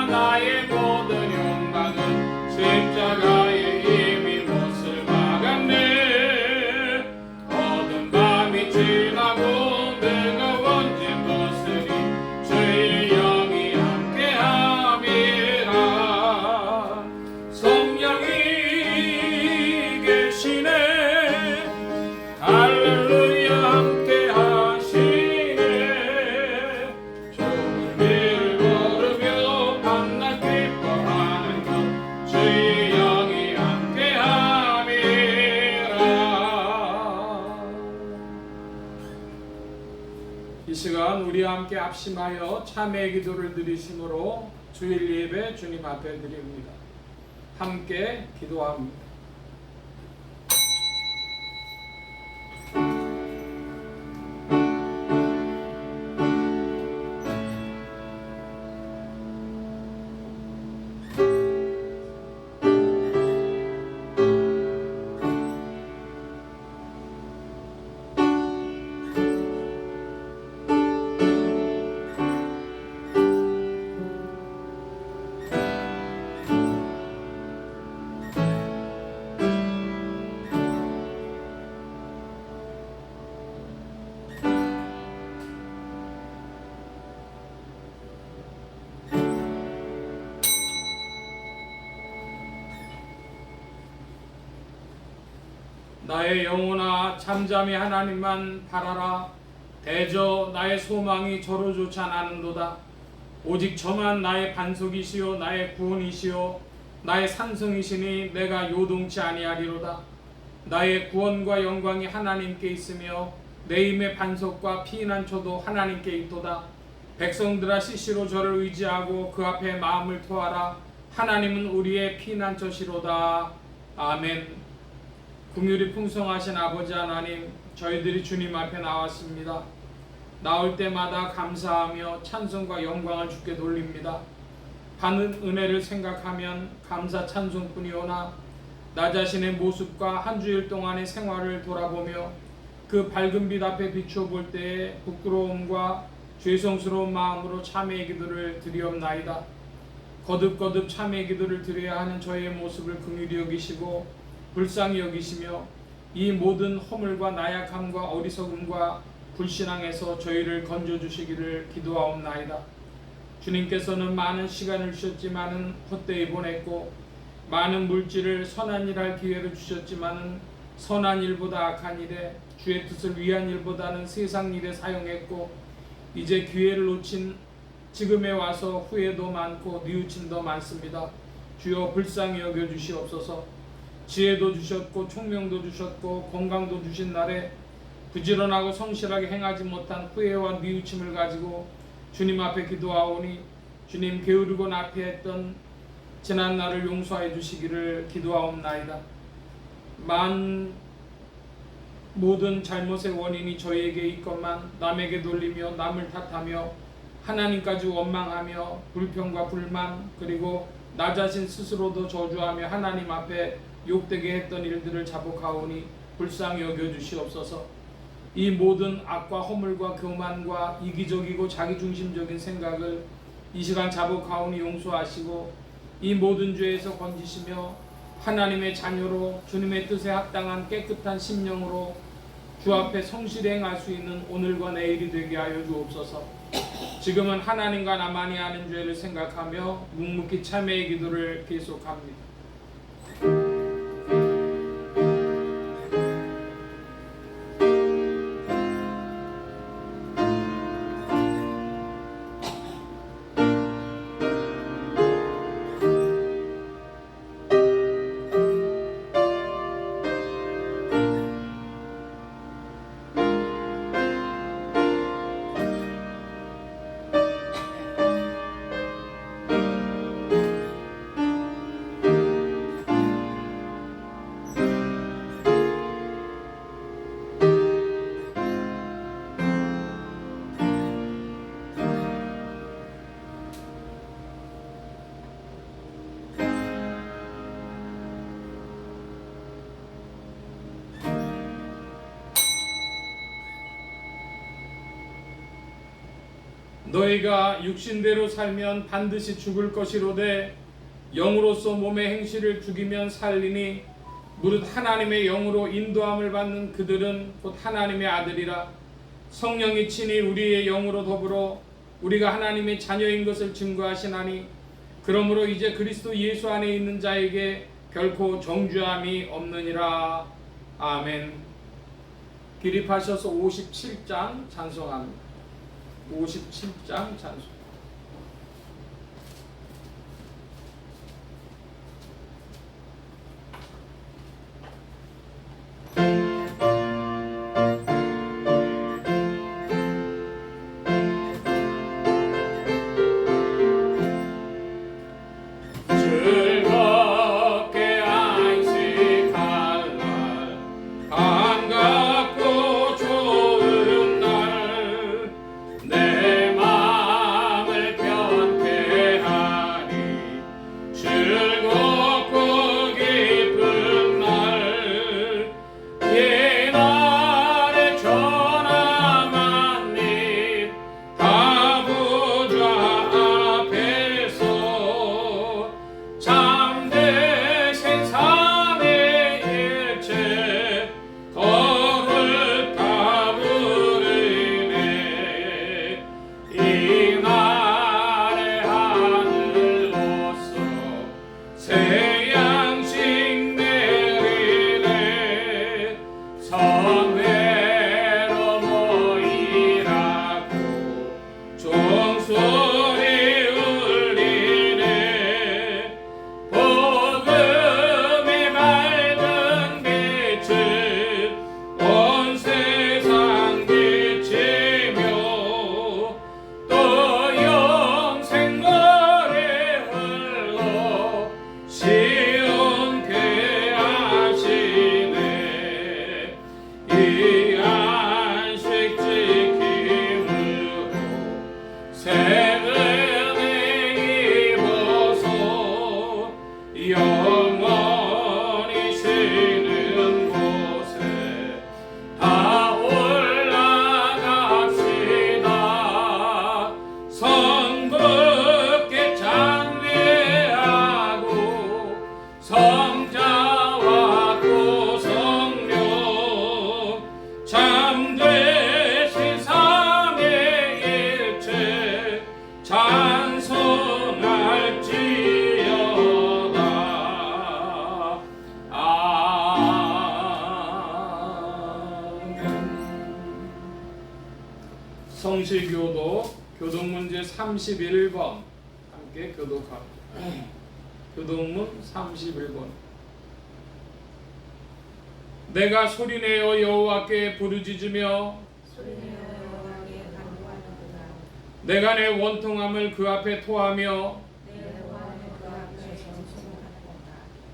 나의 모든 욕망은 십자가에 이미 못을 박았네. 어두운 밤이 지나고 뜨거운 집 벗으니 주의 영이 함께함이라. 성령이 계시네. 할렐루야 함께 하시네. 좋은 일을 걸으며 밤낮 기뻐하는 것 주의 영이 함께 함이라. 이 시간 우리 함께 합심하여 참회 기도를 드리심으로 주일 예배 주님 앞에 드립니다. 함께 기도합니다. 나의 영혼아 잠잠히 하나님만 바라라. 대저 나의 소망이 저로조차 나는도다. 오직 저만 나의 반석이시요 나의 구원이시요 나의 산성이시니 내가 요동치 아니하리로다. 나의 구원과 영광이 하나님께 있으며 내 힘의 반석과 피난처도 하나님께 있도다. 백성들아 시시로 저를 의지하고 그 앞에 마음을 토하라. 하나님은 우리의 피난처시로다. 아멘. 긍휼이 풍성하신 아버지 하나님, 저희들이 주님 앞에 나왔습니다. 나올 때마다 감사하며 찬송과 영광을 주께 돌립니다. 받은 은혜를 생각하면 감사 찬송뿐이오나 나 자신의 모습과 한 주일 동안의 생활을 돌아보며 그 밝은 빛 앞에 비추어 볼 때에 부끄러움과 죄송스러운 마음으로 참회의 기도를 드리옵나이다. 거듭거듭 참회의 기도를 드려야 하는 저의 모습을 긍휼히 여기시고 불쌍히 여기시며 이 모든 허물과 나약함과 어리석음과 불신앙에서 저희를 건져주시기를 기도하옵나이다. 주님께서는 많은 시간을 주셨지만은 헛되이 보냈고 많은 물질을 선한 일 할 기회를 주셨지만은 선한 일보다 악한 일에 주의 뜻을 위한 일보다는 세상 일에 사용했고 이제 기회를 놓친 지금에 와서 후회도 많고 뉘우침도 많습니다. 주여 불쌍히 여겨주시옵소서. 지혜도 주셨고 총명도 주셨고 건강도 주신 날에 부지런하고 성실하게 행하지 못한 후회와 뉘우침을 가지고 주님 앞에 기도하오니 주님 게으르고 나태했던 지난 날을 용서해 주시기를 기도하옵나이다. 모든 잘못의 원인이 저희에게 있건만 남에게 돌리며 남을 탓하며 하나님까지 원망하며 불평과 불만 그리고 나 자신 스스로도 저주하며 하나님 앞에 욕되게 했던 일들을 자복하오니 불쌍히 여겨주시옵소서. 이 모든 악과 허물과 교만과 이기적이고 자기중심적인 생각을 이 시간 자복하오니 용서하시고 이 모든 죄에서 건지시며 하나님의 자녀로 주님의 뜻에 합당한 깨끗한 심령으로 주 앞에 성실히 행할 수 있는 오늘과 내일이 되게 하여 주옵소서. 지금은 하나님과 나만이 아는 죄를 생각하며 묵묵히 참회의 기도를 계속합니다. 너희가 육신대로 살면 반드시 죽을 것이로되 영으로서 몸의 행실을 죽이면 살리니 무릇 하나님의 영으로 인도함을 받는 그들은 곧 하나님의 아들이라. 성령이 친히 우리의 영으로 더불어 우리가 하나님의 자녀인 것을 증거하시나니 그러므로 이제 그리스도 예수 안에 있는 자에게 결코 정죄함이 없느니라. 아멘. 기립하셔서 57장 찬송합니다. 57장 찬송. 성실교도 교동문제 31번 함께 교독합니다. 교동문 31번. 내가 소리내어 여호와께 부르짖으며 내가 내 원통함을 그 앞에 토하며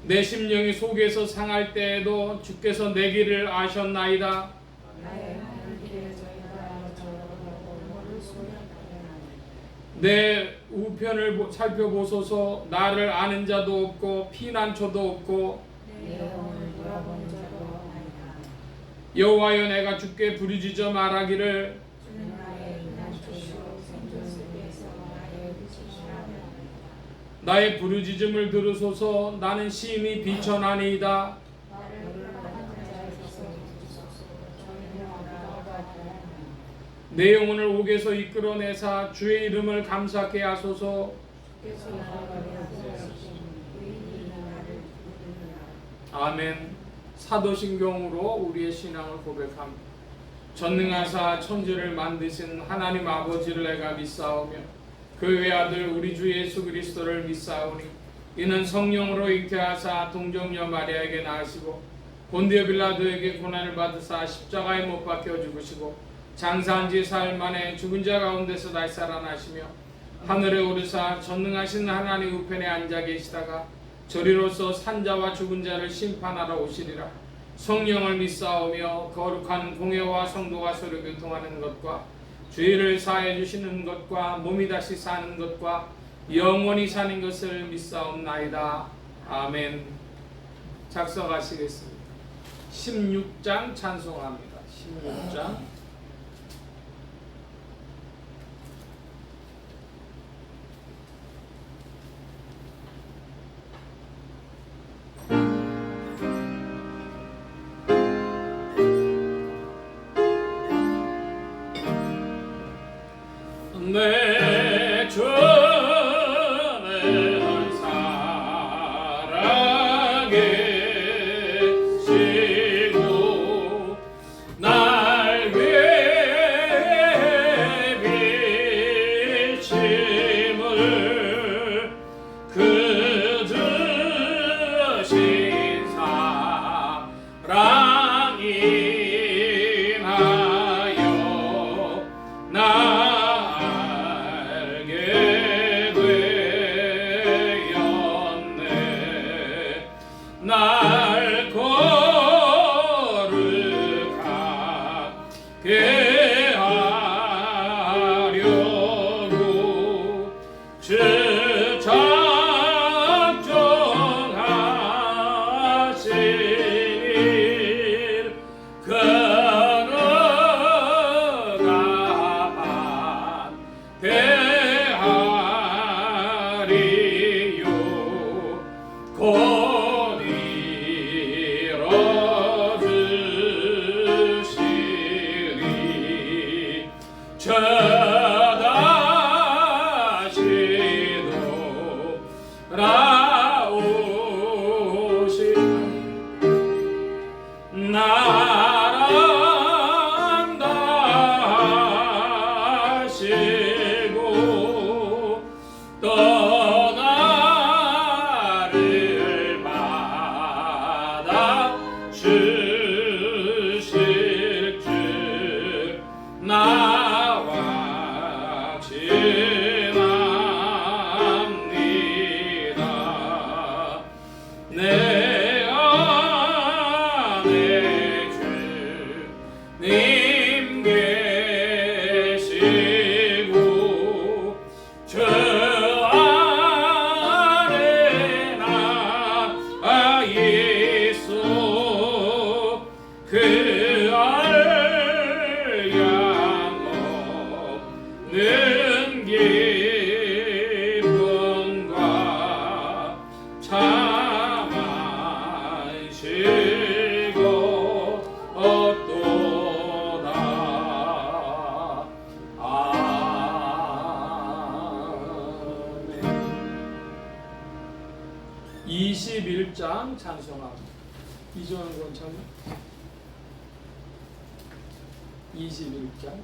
내 심령이 속에서 상할 때에도 주께서 내 길을 아셨나이다. 내 우편을 살펴보소서. 나를 아는 자도 없고 피난처도 없고 여호와여 내가 주께 부르짖어 말하기를 나의 부르짖음을 들으소서. 나는 심히 비천하니이다. 내 영혼을 옥에서 이끌어내사 주의 이름을 감사케 하소서. 아멘. 사도신경으로 우리의 신앙을 고백합니다. 전능하사 천지를 만드신 하나님 아버지를 내가 믿사오며 그 외아들 우리 주 예수 그리스도를 믿사오니 이는 성령으로 잉태하사 동정녀 마리아에게 낳으시고 본디오 빌라도에게 고난을 받으사 십자가에 못 박혀 죽으시고 장사한 지 사흘 만에 죽은 자 가운데서 다시 살아나시며 하늘에 오르사 전능하신 하나님 우편에 앉아 계시다가 저리로서 산자와 죽은 자를 심판하러 오시리라. 성령을 믿사오며 거룩한 공회와 성도가 서로 교통하는 것과 죄를 사해 주시는 것과 몸이 다시 사는 것과 영원히 사는 것을 믿사옵나이다. 아멘. 작성하시겠습니다. 16장 찬송합니다. 16장 21장 찬송합니다. 이정은 권창님 21장.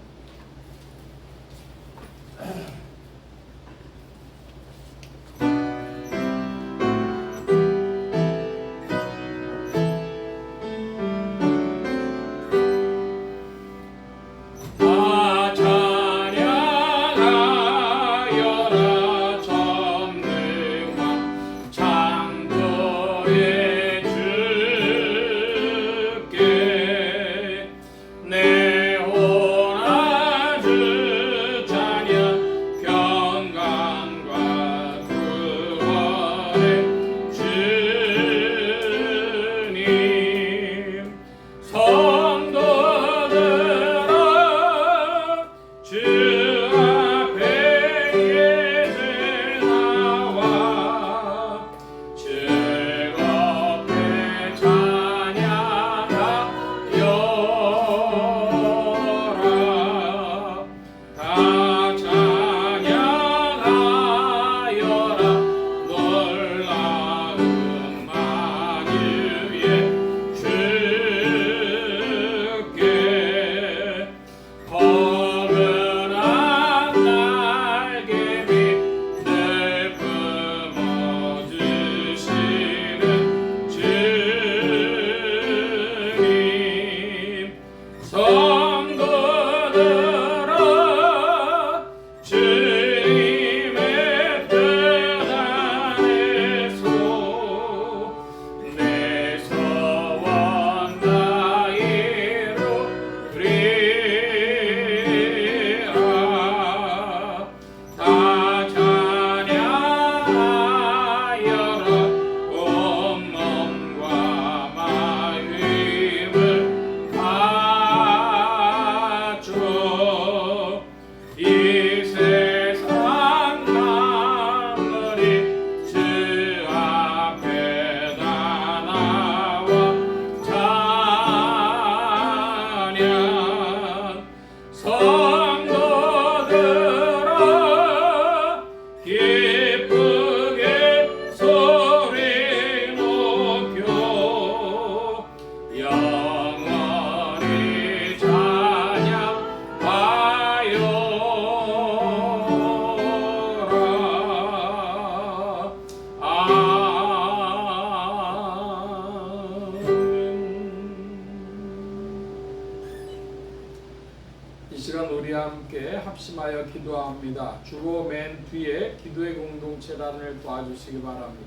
합심하여 기도합니다. 주로 맨 뒤에 기도의 공동체란을 도와주시기 바랍니다.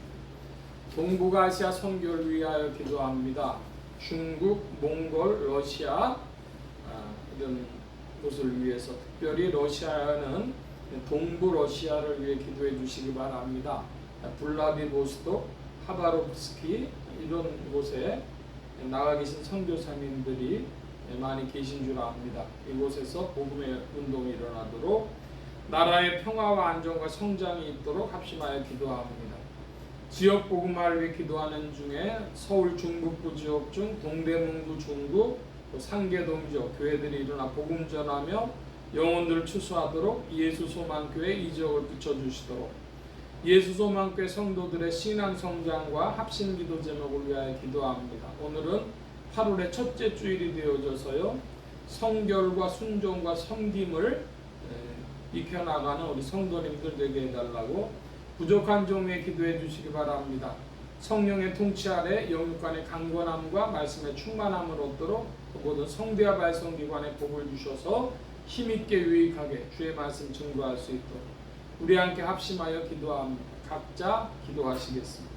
동북아시아 선교를 위하여 기도합니다. 중국, 몽골, 러시아 이런 곳을 위해서, 특별히 러시아는 동부 러시아를 위해 기도해 주시기 바랍니다. 블라디보스톡, 하바롭스키 이런 곳에 나가 계신 선교사님들이 많이 계신 줄 압니다. 이곳에서 복음의 운동이 일어나도록, 나라의 평화와 안정과 성장이 있도록 합심하여 기도합니다. 지역 복음화를 위해 기도하는 중에 서울 중북부 지역 중 동대문구 중구, 상계동 지역 교회들이 일어나 복음 전하며 영혼들을 추수하도록 예수 소망교회 이 지역을 붙여주시도록, 예수 소망교회 성도들의 신앙 성장과 합심 기도 제목을 위하여 기도합니다. 오늘은 8월의 첫째 주일이 되어져서요, 성결과 순종과 섬김을 익혀나가는 우리 성도님들 되게 해달라고 부족한 종 위에 기도해 주시기 바랍니다. 성령의 통치 아래 영육간의 강건함과 말씀의 충만함을 얻도록 모든 성대와 발성기관에 복을 주셔서 힘있게 유익하게 주의 말씀 증거할 수 있도록 우리 함께 합심하여 기도합니다. 각자 기도하시겠습니다.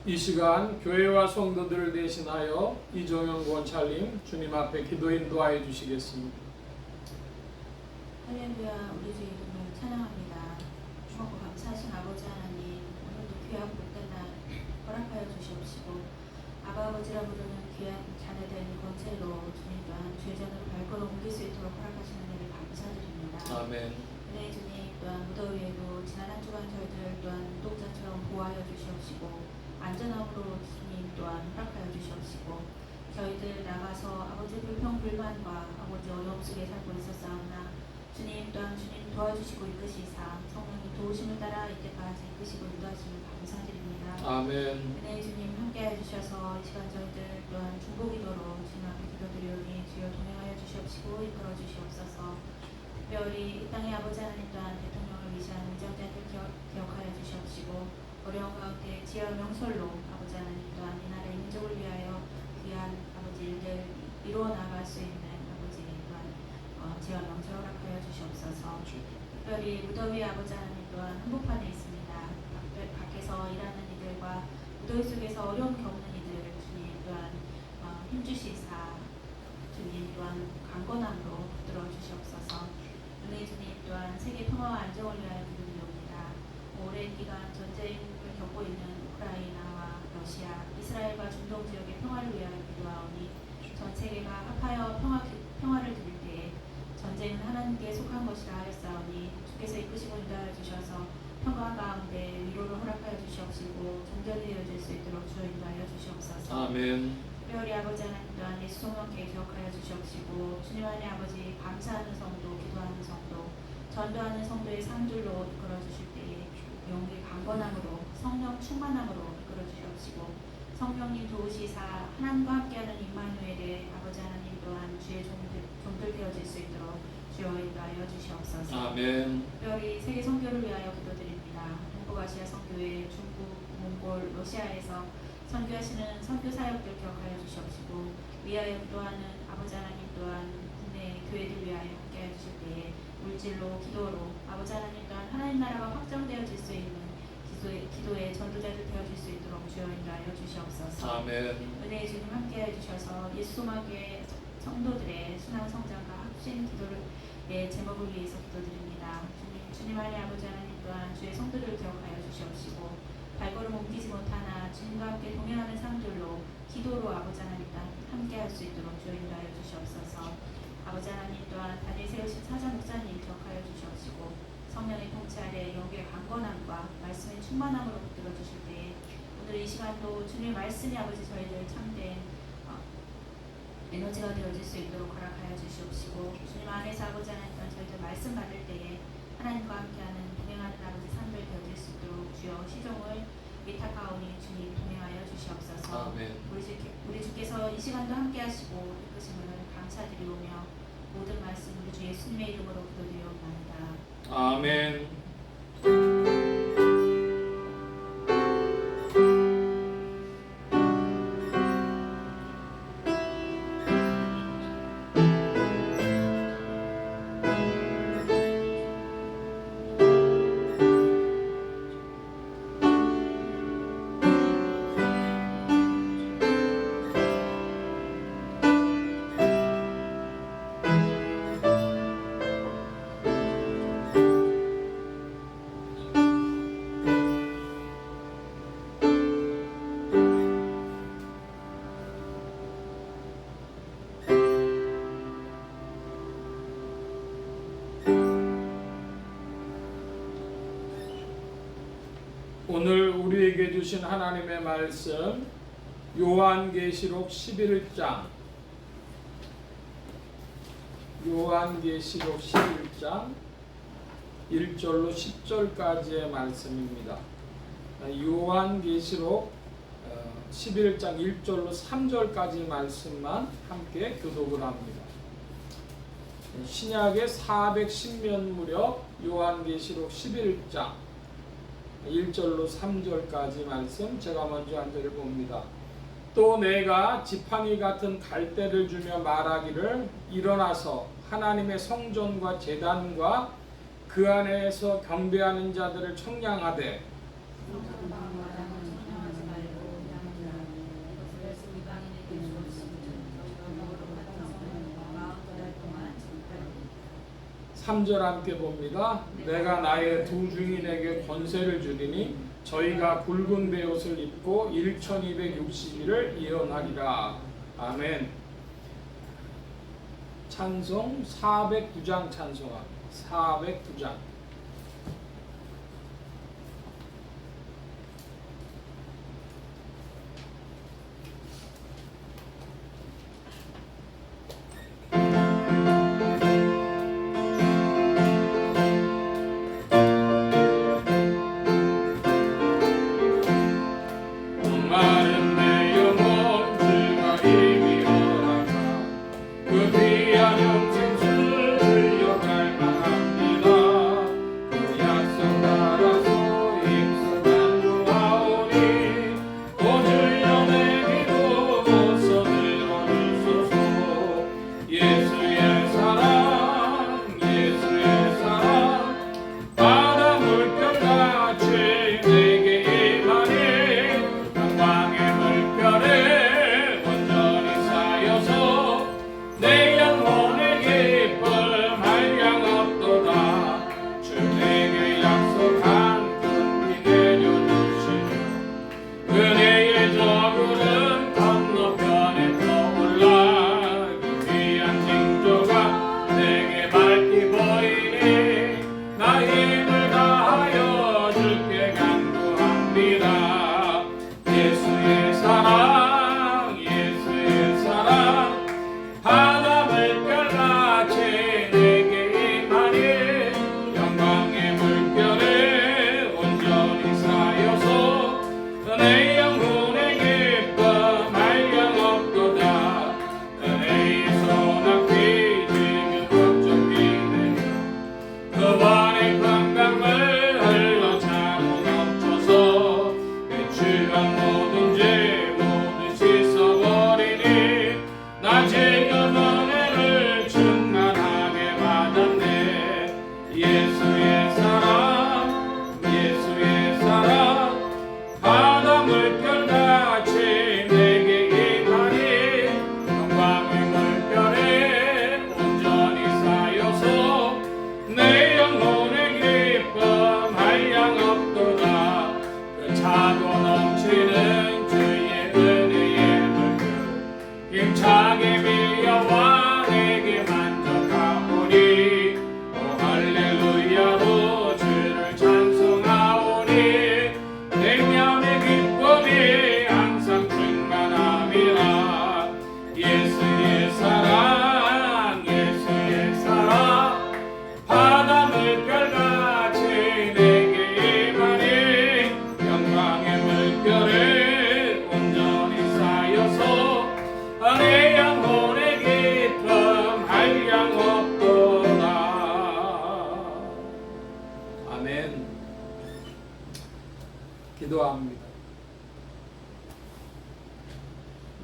이 시간 교회와 성도들을 대신하여 이종영 권찰님 주님 앞에 기도 인도하여 주시겠습니다. 할렐루야. 우리 주 이름을 찬양합니다. 주먹고 감사하신 아버지 하나님, 오늘도 귀한 복된 날 허락하여 주시옵시고 아버지라 부르는 귀한 자녀된 권세로 주님 또한 죄전으로 발걸음 옮길 수 있도록 허락하시는 일을 감사드립니다. 아멘. 네, 주님 또한 무더위에도 지난 한 주간 저희들 또한 눈동자처럼 보호하여 주시옵시고 안전함으로 주님 또한 허락하여 주시옵시고 저희들 나가서 아버지 불평불만과 아버지 어려움 속에 살고 있었사오나 주님 또한 주님 도와주시고 이끄시사 성령님 도우심을 따라 이때까지 이끄시고 인도하심을 감사드립니다. 아멘. 네, 주님 함께해 주셔서 이 시간 저희들 또한 중보기도로 주님 앞에 기도드리오니 주여 동행하여 주시옵시고 이끌어 주시옵소서. 특별히 이 땅의 아버지 하나님 또한 대통령을 위시한 의정자들 기억하여 주시옵시고 어려운 가운데 지혜와 명설로 아버지 하나님 또한 이 나라의 민족을 위하여 귀한 아버지 일들 이루어 나갈 수 있는 아버지 또한 지혜와 명설 허락하여 주시옵소서. 특별히 무더위 아버지 하나님 또한 한복판에 있습니다. 밖에서 일하는 이들과 무더위 속에서 어려움 겪는 이들 주님 또한 힘주시사 주님 또한 강건함으로 붙들어 주시옵소서. 은혜 주님 또한 세계 평화와 안정을 위하여 기도드립니다. 오랜 기간 전쟁을 겪고 있는 우크라이나와 러시아, 이스라엘과 중동 지역의 평화를 위하여 기도하오니 전 세계가 합하여 평화를 드릴 때에 전쟁은 하나님께 속한 것이라 하였사오니 주께서 이끄시고 인도하여 주셔서 평화 가운데 위로를 허락하여 주시옵시고 종전이 되어질 수 있도록 주여 인도하여 주시옵소서. 아멘. 특별히 아버지 하나님 또한 예수 성령께 기억하여 주시옵시고 주님 안에 아버지 감사하는 성도, 기도하는 성도, 전도하는 성도의 상들로 이끌어 주실 때에 영의 강건함으로 성령 충만함으로 이끌어 주시옵시고 성령님 도우시사 하나님과 함께하는 임마누엘의 아버지 하나님 또한 주의 종들 되어질 수 있도록 주여 인도하여 주시옵소서. 아멘. 특별히 세계 선교를 위하여 기도드립니다. 동북아시아 선교회, 중국, 몽골, 러시아에서 선교하시는 선교 사역들 기억하여 주시옵시고 위하여 기도하는 아버지 하나님 또한 국내 교회들 위하여 함께하여 주실 때에 물질로 기도로 아버지 하나님 또한 하나님 나라가 확정되어질 수 있는 기도의 전도자들 되어질 수 있도록 주여 인도하여 주시옵소서. 아멘. 은혜의 주님 함께해 주셔서 예수 소망교회 성도들의 순환 성장과 합심 기도를 제목을 위해서 기도드립니다. 주님 안에 아버지 하나님 또한 주의 성도들을 기억하여 주시옵시고 발걸음 옮기지 못하나 주님과 함께 동행하는 삶들로 기도로 아버지 하나님 함께할 수 있도록 주여 인도하여 주시옵소서. 아버지 하나님 또한 다니엘 세우신 사장 목사님 기억하여 주시옵시고 성령의 통치 아래 영계의 강건함과 말씀의 충만함으로 붙들어 주실 때에 오늘 이 시간도 주님의 말씀이 아버지 저희들 참된 에너지가 되어질 수 있도록 허락하여 주시옵시고 주님 안에서 아버지 하나님 저희들 말씀 받을 때에 하나님과 함께하는 동행하는 아버지 삶들 되어질 수 있도록 주여 시종을 위탁하오니 주님 동행하여 주시옵소서. 아멘. 우리 주께서 이 시간도 함께하시고 이끄심을 감사드리오며 모든 말씀 우리 주 예수님의 이름으로 기도드리옵나이다. 아멘. 오늘 우리에게 주신 하나님의 말씀 요한계시록 11장 1절로 10절까지의 말씀입니다. 요한계시록 11장 1절로 3절까지 말씀만 함께 교독을 합니다. 신약의 410년 무렵 요한계시록 11장 1절로 3절까지 말씀 제가 먼저 한 절을 봅니다. 또 내가 지팡이 같은 갈대를 주며 말하기를 일어나서 하나님의 성전과 제단과 그 안에서 경배하는 자들을 청량하되 3절 함께 봅니다. 내가 나의 두 증인에게 권세를 주리니 저희가 굵은 베옷을 입고 1260일을 예언하리라. 아멘. 찬송 409장 찬송합니다. 409장. 기도합니다.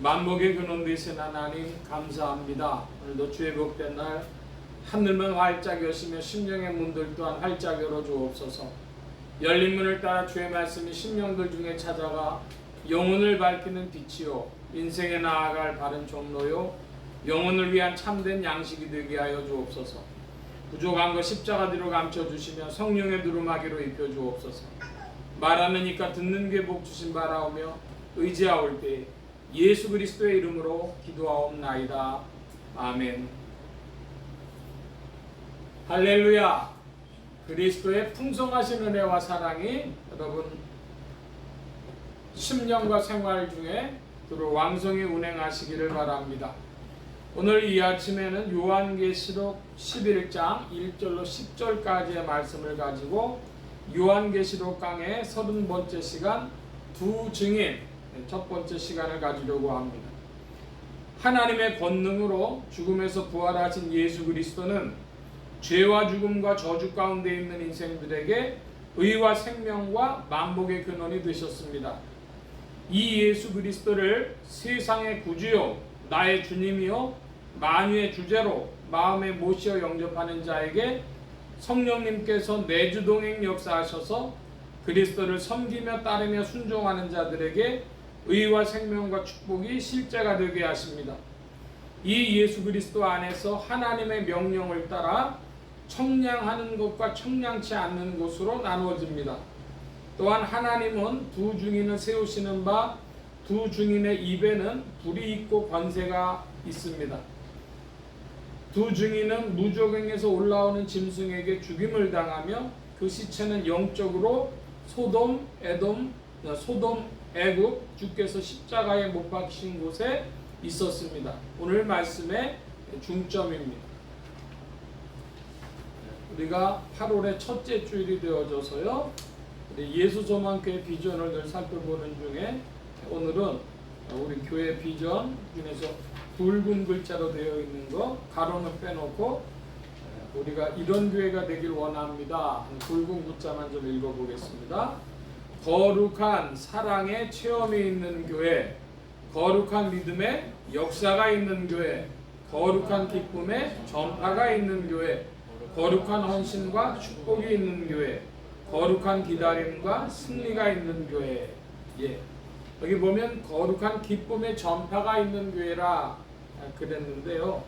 만복의 근원 되신 하나님 감사합니다. 오늘도 주의 복된 날 하늘문 활짝 여시며 심령의 문들 또한 활짝 열어 주옵소서. 열린 문을 따라 주의 말씀이 심령들 중에 찾아가 영혼을 밝히는 빛이요 인생에 나아갈 바른 종로요 영혼을 위한 참된 양식이 되게 하여 주옵소서. 부족한 것 십자가 뒤로 감춰주시며 성령의 두루마기로 입혀주옵소서. 말하는 이까 듣는 게 복 주신 바라오며 의지하올 때 예수 그리스도의 이름으로 기도하옵나이다. 아멘. 할렐루야. 그리스도의 풍성하신 은혜와 사랑이 여러분 심령과 생활 중에 두루 왕성히 운행하시기를 바랍니다. 오늘 이 아침에는 요한계시록 11장 1절로 10절까지의 말씀을 가지고 요한계시록 강의 30번째 시간 두 증인 첫 번째 시간을 가지려고 합니다. 하나님의 권능으로 죽음에서 부활하신 예수 그리스도는 죄와 죽음과 저주 가운데 있는 인생들에게 의와 생명과 만복의 근원이 되셨습니다. 이 예수 그리스도를 세상의 구주요 나의 주님이요 만유의 주제로 마음에 모시어 영접하는 자에게 성령님께서 내주동행 역사하셔서 그리스도를 섬기며 따르며 순종하는 자들에게 의와 생명과 축복이 실제가 되게 하십니다. 이 예수 그리스도 안에서 하나님의 명령을 따라 청량하는 것과 청량치 않는 것으로 나누어집니다. 또한 하나님은 두 증인을 세우시는 바 두 증인의 입에는 불이 있고 권세가 있습니다. 두 증인은 무저갱에서 올라오는 짐승에게 죽임을 당하며 그 시체는 영적으로 소돔, 애굽 주께서 십자가에 못 박히신 곳에 있었습니다. 오늘 말씀의 중점입니다. 우리가 8월의 첫째 주일이 되어져서요, 예수소망교회 비전을 늘 살펴보는 중에 오늘은 우리 교회 비전 중에서 붉은 글자로 되어 있는 거 가로는 빼놓고 우리가 이런 교회가 되길 원합니다. 붉은 글자만 좀 읽어보겠습니다. 거룩한 사랑의 체험이 있는 교회, 거룩한 믿음의 역사가 있는 교회, 거룩한 기쁨의 전파가 있는 교회, 거룩한 헌신과 축복이 있는 교회, 거룩한 기다림과 승리가 있는 교회. 예. 여기 보면 거룩한 기쁨의 전파가 있는 교회라 그랬는데요.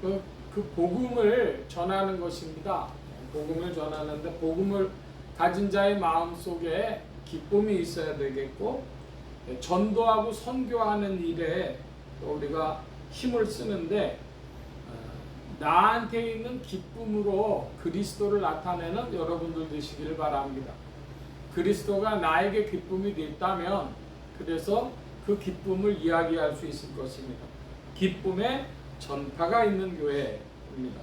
그 복음을 전하는 것입니다. 복음을 전하는데 복음을 가진 자의 마음 속에 기쁨이 있어야 되겠고, 전도하고 선교하는 일에 우리가 힘을 쓰는데 나한테 있는 기쁨으로 그리스도를 나타내는 여러분들 되시기를 바랍니다. 그리스도가 나에게 기쁨이 있다면 그래서 그 기쁨을 이야기할 수 있을 것입니다. 기쁨의 전파가 있는 교회입니다.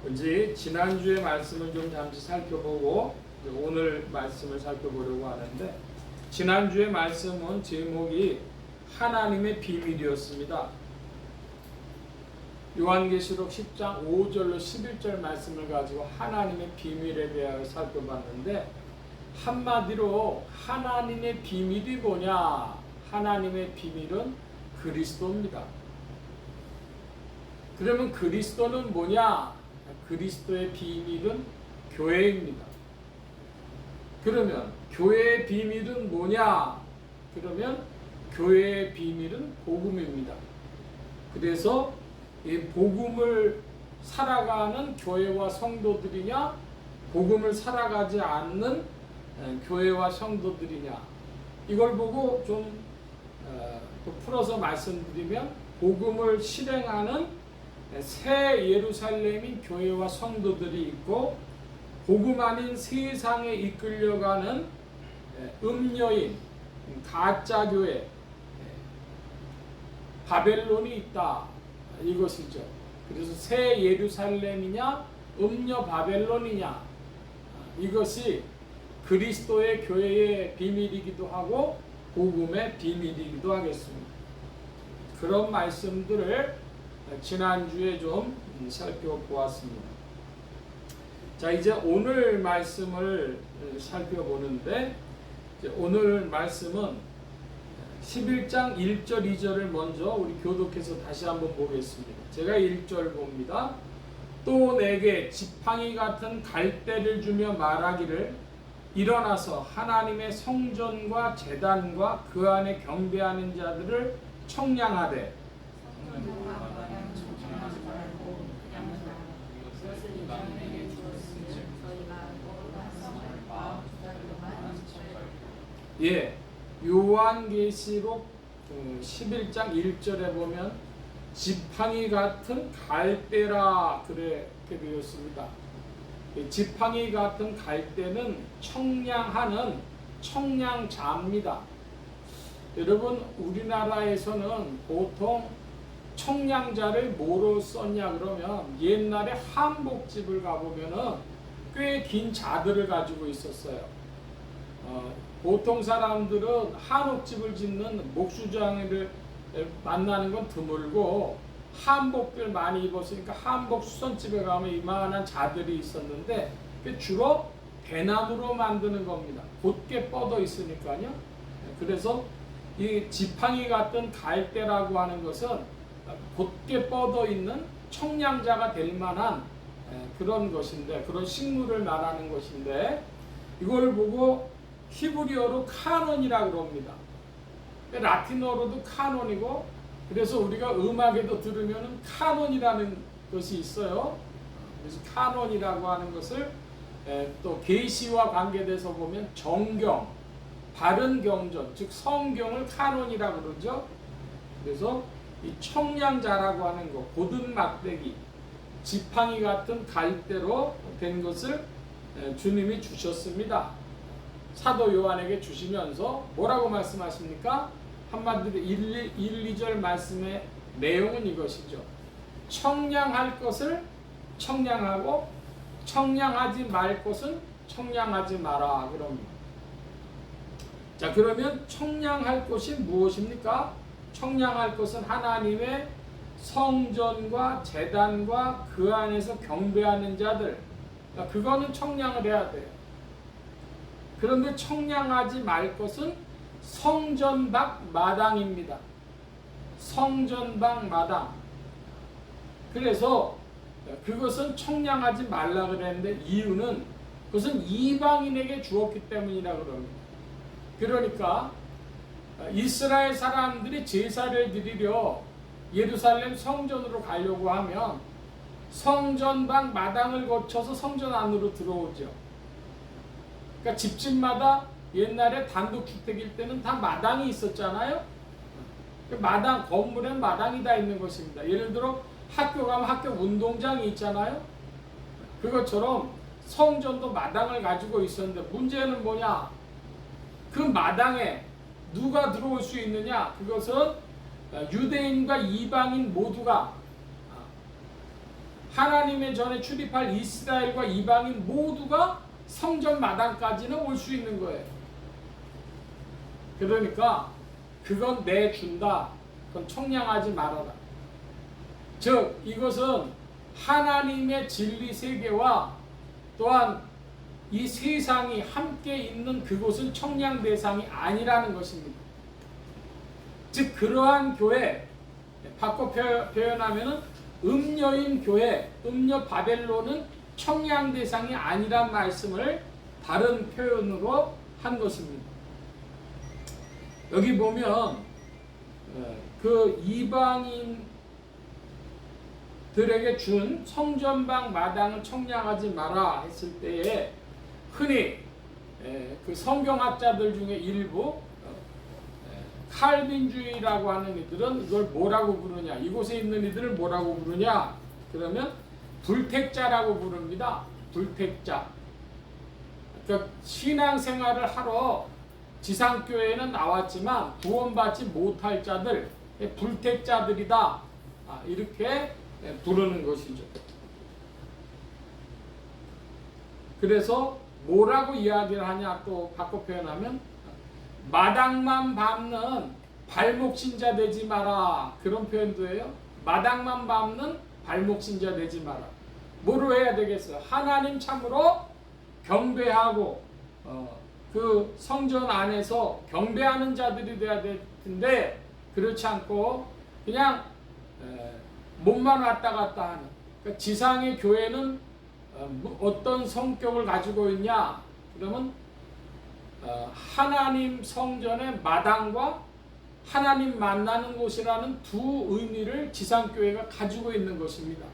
이제 지난주의 말씀을 좀 잠시 살펴보고 오늘 말씀을 살펴보려고 하는데, 지난주의 말씀은 제목이 하나님의 비밀이었습니다. 요한계시록 10장 5절로 11절 말씀을 가지고 하나님의 비밀에 대하여 살펴봤는데, 한마디로 하나님의 비밀이 뭐냐? 하나님의 비밀은 그리스도입니다. 그러면 그리스도는 뭐냐? 그리스도의 비밀은 교회입니다. 그러면 교회의 비밀은 뭐냐? 그러면 교회의 비밀은 복음입니다. 그래서 이 복음을 살아가는 교회와 성도들이냐, 복음을 살아가지 않는 교회와 성도들이냐, 이걸 보고 좀 또 풀어서 말씀드리면, 복음을 실행하는 새 예루살렘인 교회와 성도들이 있고, 복음 아닌 세상에 이끌려가는 음녀인 가짜 교회 바벨론이 있다, 이것이죠. 그래서 새 예루살렘이냐 음녀 바벨론이냐, 이것이 그리스도의 교회의 비밀이기도 하고 복음의 비밀이기도 하겠습니다. 그런 말씀들을 지난주에 좀 살펴보았습니다. 자, 이제 오늘 말씀을 살펴보는데, 오늘 말씀은 11장 1절 2절을 먼저 우리 교독해서 다시 한번 보겠습니다. 제가 1절 봅니다. 또 내게 지팡이 같은 갈대를 주며 말하기를, 일어나서 하나님의 성전과 제단과 그 안에 경배하는 자들을 청량하되, 예, 요한계시록 11장 1절에 보면 지팡이 같은 갈대라 그렇게 되었습니다. 지팡이 같은 갈대는 청량하는 청량자입니다. 여러분, 우리나라에서는 보통 청량자를 뭐로 썼냐 그러면, 옛날에 한복집을 가보면은 꽤 긴 자들을 가지고 있었어요. 보통 사람들은 한옥집을 짓는 목수장을 만나는 건 드물고, 한복들 많이 입었으니까 한복 수선집에 가면 이만한 자들이 있었는데, 주로 대나무로 만드는 겁니다. 곧게 뻗어 있으니까요. 그래서 이 지팡이 같은 갈대라고 하는 것은 곧게 뻗어 있는 청량자가 될 만한 그런 것인데, 그런 식물을 말하는 것인데, 이걸 보고 히브리어로 카논이라고 그럽니다. 라틴어로도 카논이고, 그래서 우리가 음악에도 들으면 카논이라는 것이 있어요. 그래서 카논이라고 하는 것을 또 계시와 관계돼서 보면 정경, 바른 경전, 즉 성경을 카논이라고 그러죠. 그래서 이 청량자라고 하는 것, 고든 막대기, 지팡이 같은 갈대로 된 것을 주님이 주셨습니다. 사도 요한에게 주시면서 뭐라고 말씀하십니까? 한마디로 1, 2절 말씀의 내용은 이것이죠. 청량할 것을 청량하고 청량하지 말 것은 청량하지 마라. 그럽니다. 자, 그러면 청량할 것이 무엇입니까? 청량할 것은 하나님의 성전과 제단과 그 안에서 경배하는 자들, 그거는 청량을 해야 돼요. 그런데 청량하지 말 것은 성전 밖 마당입니다. 성전 밖 마당. 그래서 그것은 청량하지 말라 그랬는데 이유는 그것은 이방인에게 주었기 때문이라 그럽니다. 그러니까 이스라엘 사람들이 제사를 드리려 예루살렘 성전으로 가려고 하면 성전 밖 마당을 거쳐서 성전 안으로 들어오죠. 그러니까 집집마다 옛날에 단독주택일 때는 다 마당이 있었잖아요. 마당, 건물엔 마당이 다 있는 것입니다. 예를 들어 학교 가면 학교 운동장이 있잖아요. 그것처럼 성전도 마당을 가지고 있었는데 문제는 뭐냐? 그 마당에 누가 들어올 수 있느냐? 그것은 유대인과 이방인 모두가, 하나님의 전에 출입할 이스라엘과 이방인 모두가 성전 마당까지는 올 수 있는 거예요. 그러니까 그건 내준다. 그건 청량하지 말아라. 즉 이것은 하나님의 진리 세계와 또한 이 세상이 함께 있는 그곳은 청량 대상이 아니라는 것입니다. 즉 그러한 교회, 바꿔 표현하면은 음녀인 교회, 음녀 바벨론은 청량 대상이 아니란 말씀을 다른 표현으로 한 것입니다. 여기 보면 그 이방인들에게 준 성전방 마당을 청량하지 마라 했을 때에 흔히 그 성경학자들 중에 일부 칼빈주의라고 하는 이들은 이걸 뭐라고 부르냐, 이곳에 있는 이들을 뭐라고 부르냐, 그러면 불택자라고 부릅니다. 불택자. 그러니까 신앙생활을 하러 지상교회에는 나왔지만 구원받지 못할 자들, 불택자들이다, 이렇게 부르는 것이죠. 그래서 뭐라고 이야기를 하냐, 또 바꿔 표현하면 마당만 밟는 발목신자 되지 마라, 그런 표현도 해요. 마당만 밟는 발목신자 되지 마라. 뭐로 해야 되겠어요? 하나님 참으로 경배하고 그 성전 안에서 경배하는 자들이 돼야 될 텐데 그렇지 않고 그냥 몸만 왔다 갔다 하는, 그러니까 지상의 교회는 어떤 성격을 가지고 있냐? 그러면 하나님 성전의 마당과 하나님 만나는 곳이라는 두 의미를 지상교회가 가지고 있는 것입니다.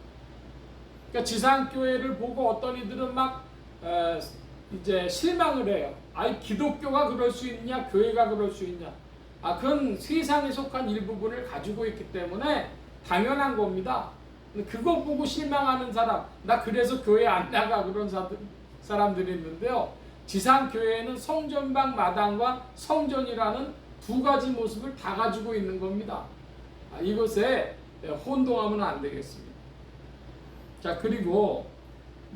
그러니까 지상교회를 보고 어떤 이들은 막 이제 실망을 해요. 아니 기독교가 그럴 수 있냐, 교회가 그럴 수 있냐. 그건 세상에 속한 일부분을 가지고 있기 때문에 당연한 겁니다. 그거 보고 실망하는 사람, 나 그래서 교회 안 나가, 그런 사람들이 있는데요. 지상교회는 성전방 마당과 성전이라는 두 가지 모습을 다 가지고 있는 겁니다. 이것에 혼동하면 안 되겠습니다. 자, 그리고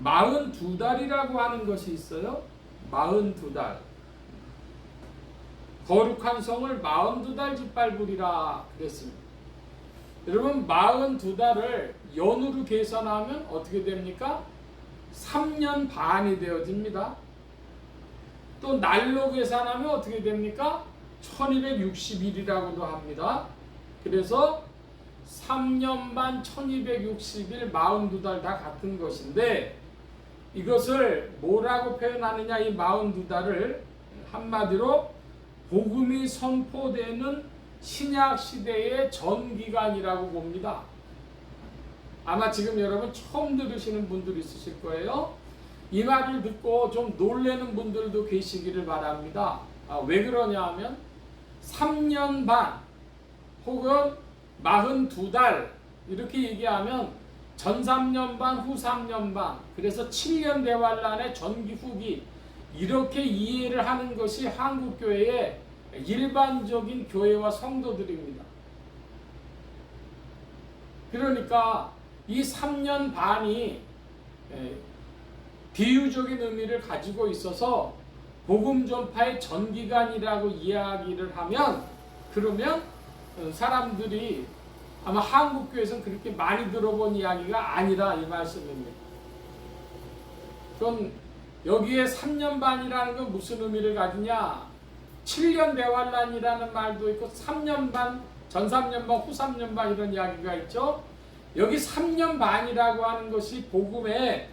42달이라고 하는 것이 있어요. 42달. 거룩한 성을 42달 짓밟으리라 그랬습니다. 여러분, 42달을 연으로 계산하면 어떻게 됩니까? 3년 반이 되어집니다. 또 날로 계산하면 어떻게 됩니까? 1260일이라고도 합니다. 그래서 3년 반 1260일 42달 다 같은 것인데, 이것을 뭐라고 표현하느냐, 이 42달을 한마디로 복음이 선포되는 신약 시대의 전기간이라고 봅니다. 아마 지금 여러분 처음 들으시는 분들 있으실 거예요. 이 말을 듣고 좀 놀라는 분들도 계시기를 바랍니다. 왜 그러냐 하면 3년 반 혹은 42달 이렇게 얘기하면 전 3년 반, 후 3년 반, 그래서 7년 대환란의 전기 후기, 이렇게 이해를 하는 것이 한국교회의 일반적인 교회와 성도들입니다. 그러니까 이 3년 반이 비유적인 의미를 가지고 있어서 복음 전파의 전기간이라고 이야기를 하면, 그러면 사람들이 아마 한국교회에서는 그렇게 많이 들어본 이야기가 아니라 이 말씀입니다. 그럼 여기에 3년 반이라는 건 무슨 의미를 가지냐? 7년 대환란이라는 말도 있고 3년 반, 전 3년 반, 후 3년 반 이런 이야기가 있죠. 여기 3년 반이라고 하는 것이 복음의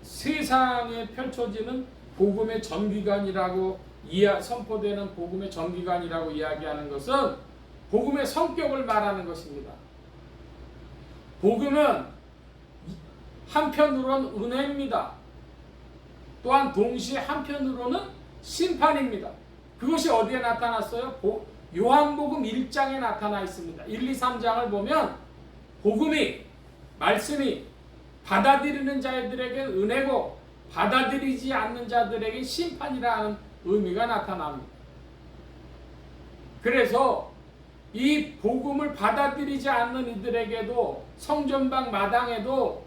세상에 펼쳐지는 복음의 전기간이라고 선포되는 복음의 전기간이라고 이야기하는 것은 복음의 성격을 말하는 것입니다. 복음은 한편으로는 은혜입니다. 또한 동시에 한편으로는 심판입니다. 그것이 어디에 나타났어요? 요한복음 1장에 나타나 있습니다. 1, 2, 3장을 보면 복음이, 말씀이 받아들이는 자들에게 은혜고 받아들이지 않는 자들에게 심판이라는 의미가 나타납니다. 그래서 이 복음을 받아들이지 않는 이들에게도 성전방 마당에도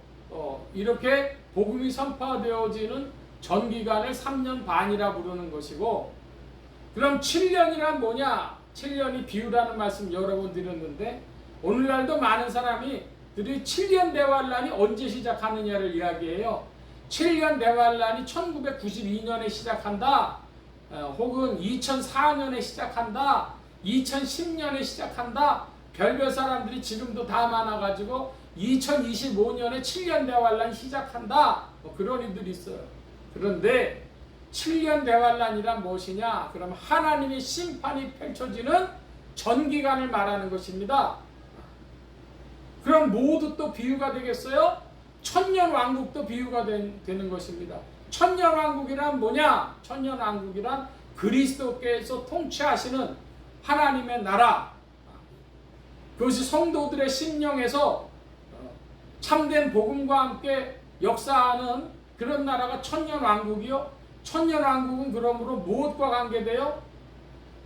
이렇게 복음이 선포되어지는 전기간을 3년 반이라 부르는 것이고, 그럼 7년이란 뭐냐? 7년이 비유라는 말씀 여러 번 드렸는데, 오늘날도 많은 사람들이 7년 대환란이 언제 시작하느냐를 이야기해요. 7년 대환란이 1992년에 시작한다, 혹은 2004년에 시작한다, 2010년에 시작한다. 별별 사람들이 지금도 다 많아가지고 2025년에 7년 대환란 시작한다, 그런 이들이 있어요. 그런데 7년 대환란이란 무엇이냐? 그럼 하나님의 심판이 펼쳐지는 전기간을 말하는 것입니다. 그럼 모두 또 비유가 되겠어요? 천년왕국도 비유가 되는 것입니다. 천년왕국이란 뭐냐? 천년왕국이란 그리스도께서 통치하시는 하나님의 나라, 그것이 성도들의 심령에서 참된 복음과 함께 역사하는 그런 나라가 천년왕국이요. 천년왕국은 그러므로 무엇과 관계돼요?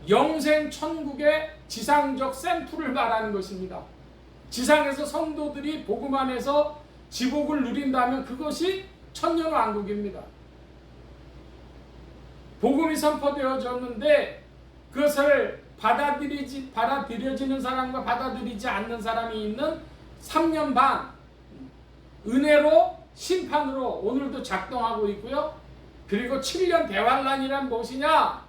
영생 천국의 지상적 샘플을 말하는 것입니다. 지상에서 성도들이 복음 안에서 지복을 누린다면 그것이 천년왕국입니다. 복음이 선포되어졌는데 그것을 받아들여지는 사람과 받아들이지 않는 사람이 있는 3년 반, 은혜로 심판으로 오늘도 작동하고 있고요. 그리고 7년 대환란이란 무엇이냐?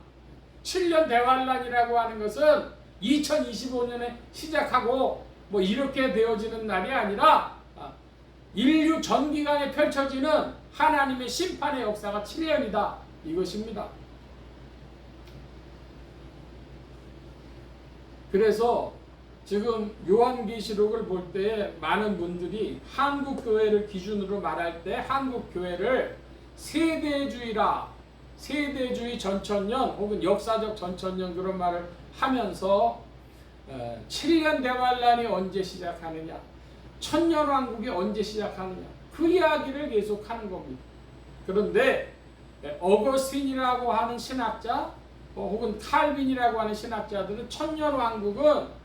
7년 대환란이라고 하는 것은 2025년에 시작하고 뭐 이렇게 되어지는 날이 아니라 인류 전기간에 펼쳐지는 하나님의 심판의 역사가 7년이다, 이것입니다. 그래서 지금 요한계시록을 볼 때 많은 분들이 한국교회를 기준으로 말할 때 한국교회를 세대주의라, 세대주의 전천년 혹은 역사적 전천년 그런 말을 하면서 7년 대환란이 언제 시작하느냐, 천년왕국이 언제 시작하느냐, 그 이야기를 계속하는 겁니다. 그런데 어거스틴이라고 하는 신학자 혹은 칼빈이라고 하는 신학자들은 천년왕국은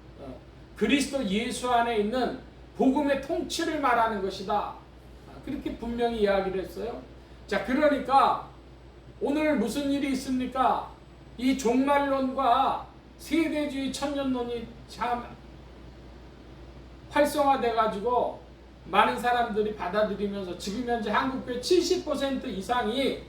그리스도 예수 안에 있는 복음의 통치를 말하는 것이다, 그렇게 분명히 이야기를 했어요. 자, 그러니까 오늘 무슨 일이 있습니까? 이 종말론과 세대주의 천년론이 참 활성화돼 가지고 많은 사람들이 받아들이면서 지금 현재 한국교회 70% 이상이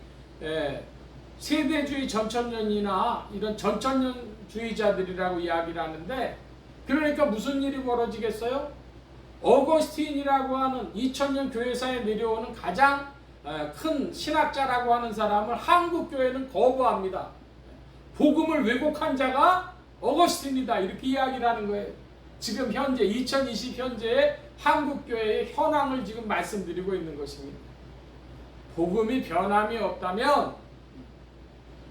세대주의 전천년이나 이런 전천년주의자들이라고 이야기를 하는데, 그러니까 무슨 일이 벌어지겠어요? 어거스틴이라고 하는 2000년 교회사에 내려오는 가장 큰 신학자라고 하는 사람을 한국교회는 거부합니다. 복음을 왜곡한 자가 어거스틴이다, 이렇게 이야기를 하는 거예요. 지금 현재 2020 현재의 한국교회의 현황을 지금 말씀드리고 있는 것입니다. 복음이 변함이 없다면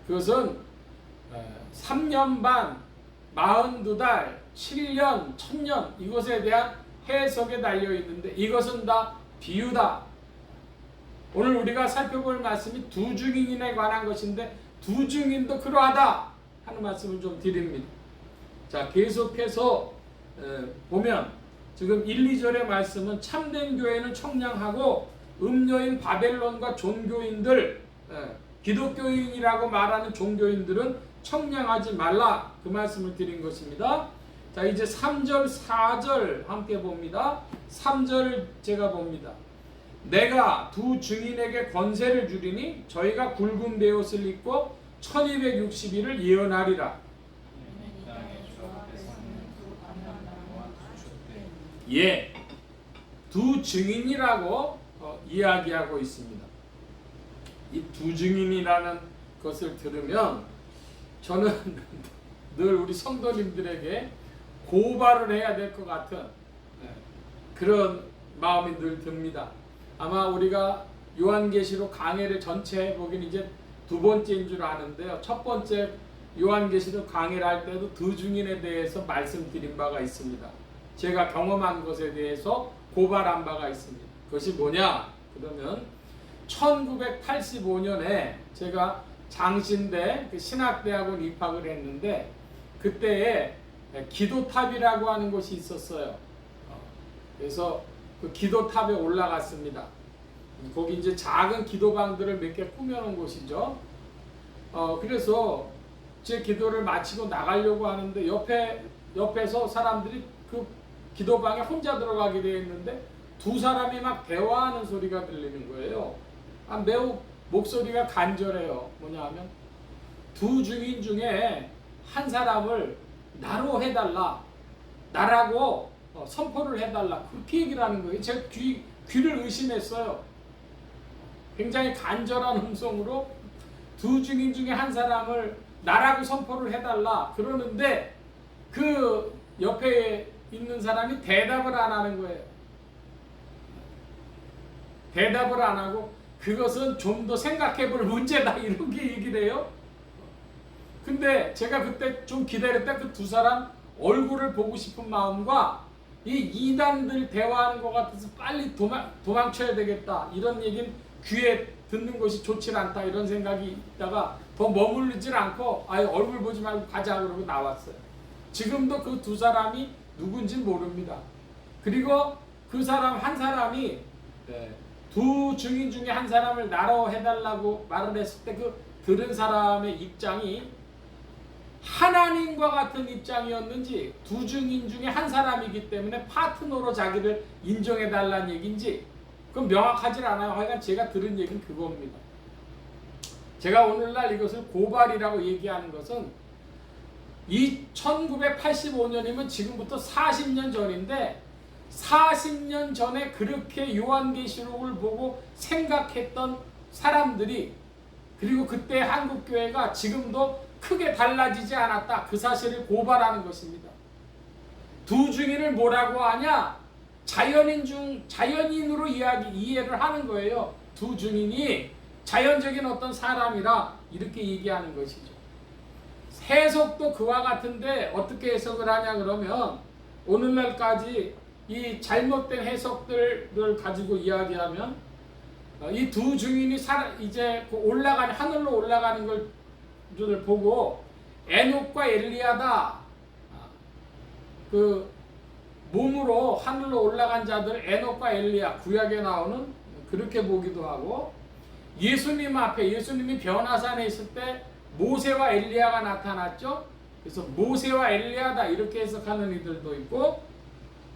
그것은 3년 반, 42달, 7년, 1000년 이것에 대한 해석에 달려 있는데 이것은 다 비유다. 오늘 우리가 살펴볼 말씀이 두 증인에 관한 것인데 두 증인도 그러하다 하는 말씀을 좀 드립니다. 자, 계속해서 보면 지금 1, 2절의 말씀은 참된 교회는 청량하고 음녀인 바벨론과 종교인들, 기독교인이라고 말하는 종교인들은 청량하지 말라 그 말씀을 드린 것입니다. 자, 이제 3절, 4절 함께 봅니다. 3절 제가 봅니다. 내가 두 증인에게 권세를 주리니 저희가 굵은 베옷을 입고 1260일을 예언하리라. 예, 두 증인이라고 이야기하고 있습니다. 이 두 증인이라는 것을 들으면 저는 늘 우리 성도님들에게 고발을 해야 될 것 같은 그런 마음이 늘 듭니다. 아마 우리가 요한계시록 강해를 전체 해보긴 이제 두 번째인 줄 아는데요. 첫 번째 요한계시록 강해를 할 때도 두 증인에 대해서 말씀드린 바가 있습니다. 제가 경험한 것에 대해서 고발한 바가 있습니다. 그것이 뭐냐? 그러면 1985년에 제가 장신대 신학대학원 입학을 했는데 그때에 기도탑이라고 하는 곳이 있었어요. 그래서 그 기도탑에 올라갔습니다. 거기 이제 작은 기도방들을 몇 개 꾸며놓은 곳이죠. 그래서 제 기도를 마치고 나가려고 하는데 옆에서 사람들이 그 기도방에 혼자 들어가게 되어 있는데 두 사람이 막 대화하는 소리가 들리는 거예요. 매우 목소리가 간절해요. 뭐냐 하면 두 증인 중에 한 사람을 나로 해달라, 나라고 선포를 해달라 그렇게 얘기를 하는 거예요. 제가 귀를 의심했어요. 굉장히 간절한 음성으로 두 증인 중에 한 사람을 나라고 선포를 해달라 그러는데 그 옆에 있는 사람이 대답을 안 하는 거예요. 대답을 안 하고 그것은 좀 더 생각해 볼 문제다 이렇게 얘기를 해요. 근데 제가 그때 좀 기다렸다 그 두 사람 얼굴을 보고 싶은 마음과 이 이단들 대화하는 것 같아서 빨리 도망쳐야 되겠다 이런 얘기는 귀에 듣는 것이 좋지 않다 이런 생각이 있다가 더 머무르질 않고 아예 얼굴 보지 말고 가자 그러고 나왔어요. 지금도 그 두 사람이 누군지 모릅니다. 그리고 그 사람 한 사람이 두 증인 중에 한 사람을 나로 해달라고 말을 했을 때 그 들은 사람의 입장이 하나님과 같은 입장이었는지 두 증인 중에 한 사람이기 때문에 파트너로 자기를 인정해달라는 얘기인지 그건 명확하지 않아요. 하여간 제가 들은 얘기는 그겁니다. 제가 오늘날 이것을 고발이라고 얘기하는 것은 이 1985년이면 지금부터 40년 전인데 40년 전에 그렇게 요한계시록을 보고 생각했던 사람들이 그리고 그때 한국교회가 지금도 크게 달라지지 않았다. 그 사실을 고발하는 것입니다. 두 증인을 뭐라고 하냐? 자연인으로 이해를 하는 거예요. 두 증인이 자연적인 어떤 사람이라 이렇게 얘기하는 것이죠. 해석도 그와 같은데 어떻게 해석을 하냐 그러면 오늘날까지 이 잘못된 해석들을 가지고 이야기하면 이 두 증인이 이제 하늘로 올라가는 걸 보고 에녹과 엘리야다. 그 몸으로 하늘로 올라간 자들 에녹과 엘리야 구약에 나오는 그렇게 보기도 하고 예수님 앞에 예수님이 변화산에 있을 때 모세와 엘리야가 나타났죠. 그래서 모세와 엘리야다 이렇게 해석하는 이들도 있고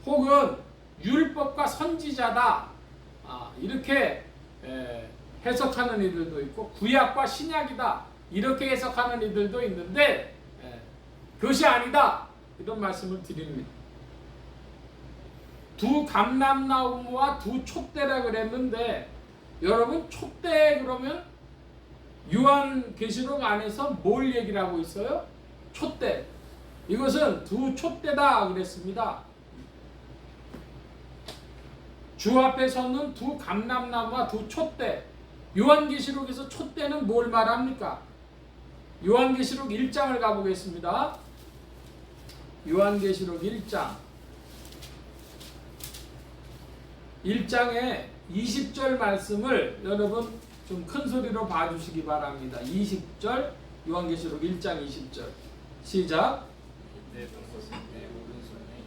혹은 율법과 선지자다 이렇게 해석하는 이들도 있고 구약과 신약이다 이렇게 해석하는 이들도 있는데 그것이 아니다 이런 말씀을 드립니다. 두 감람나무와 두 촛대라 그랬는데 여러분 촛대 그러면 요한계시록 안에서 뭘 얘기를 하고 있어요? 촛대. 이것은 두 촛대다 그랬습니다. 주 앞에 섰는 두 감람나무와 두 촛대. 요한계시록에서 촛대는 뭘 말합니까? 요한계시록 1장을 가보겠습니다. 요한계시록 1장 1장의 20절 말씀을 여러분 좀 큰 소리로 봐주시기 바랍니다. 20절 요한계시록 1장 20절 시작. 내 오른손에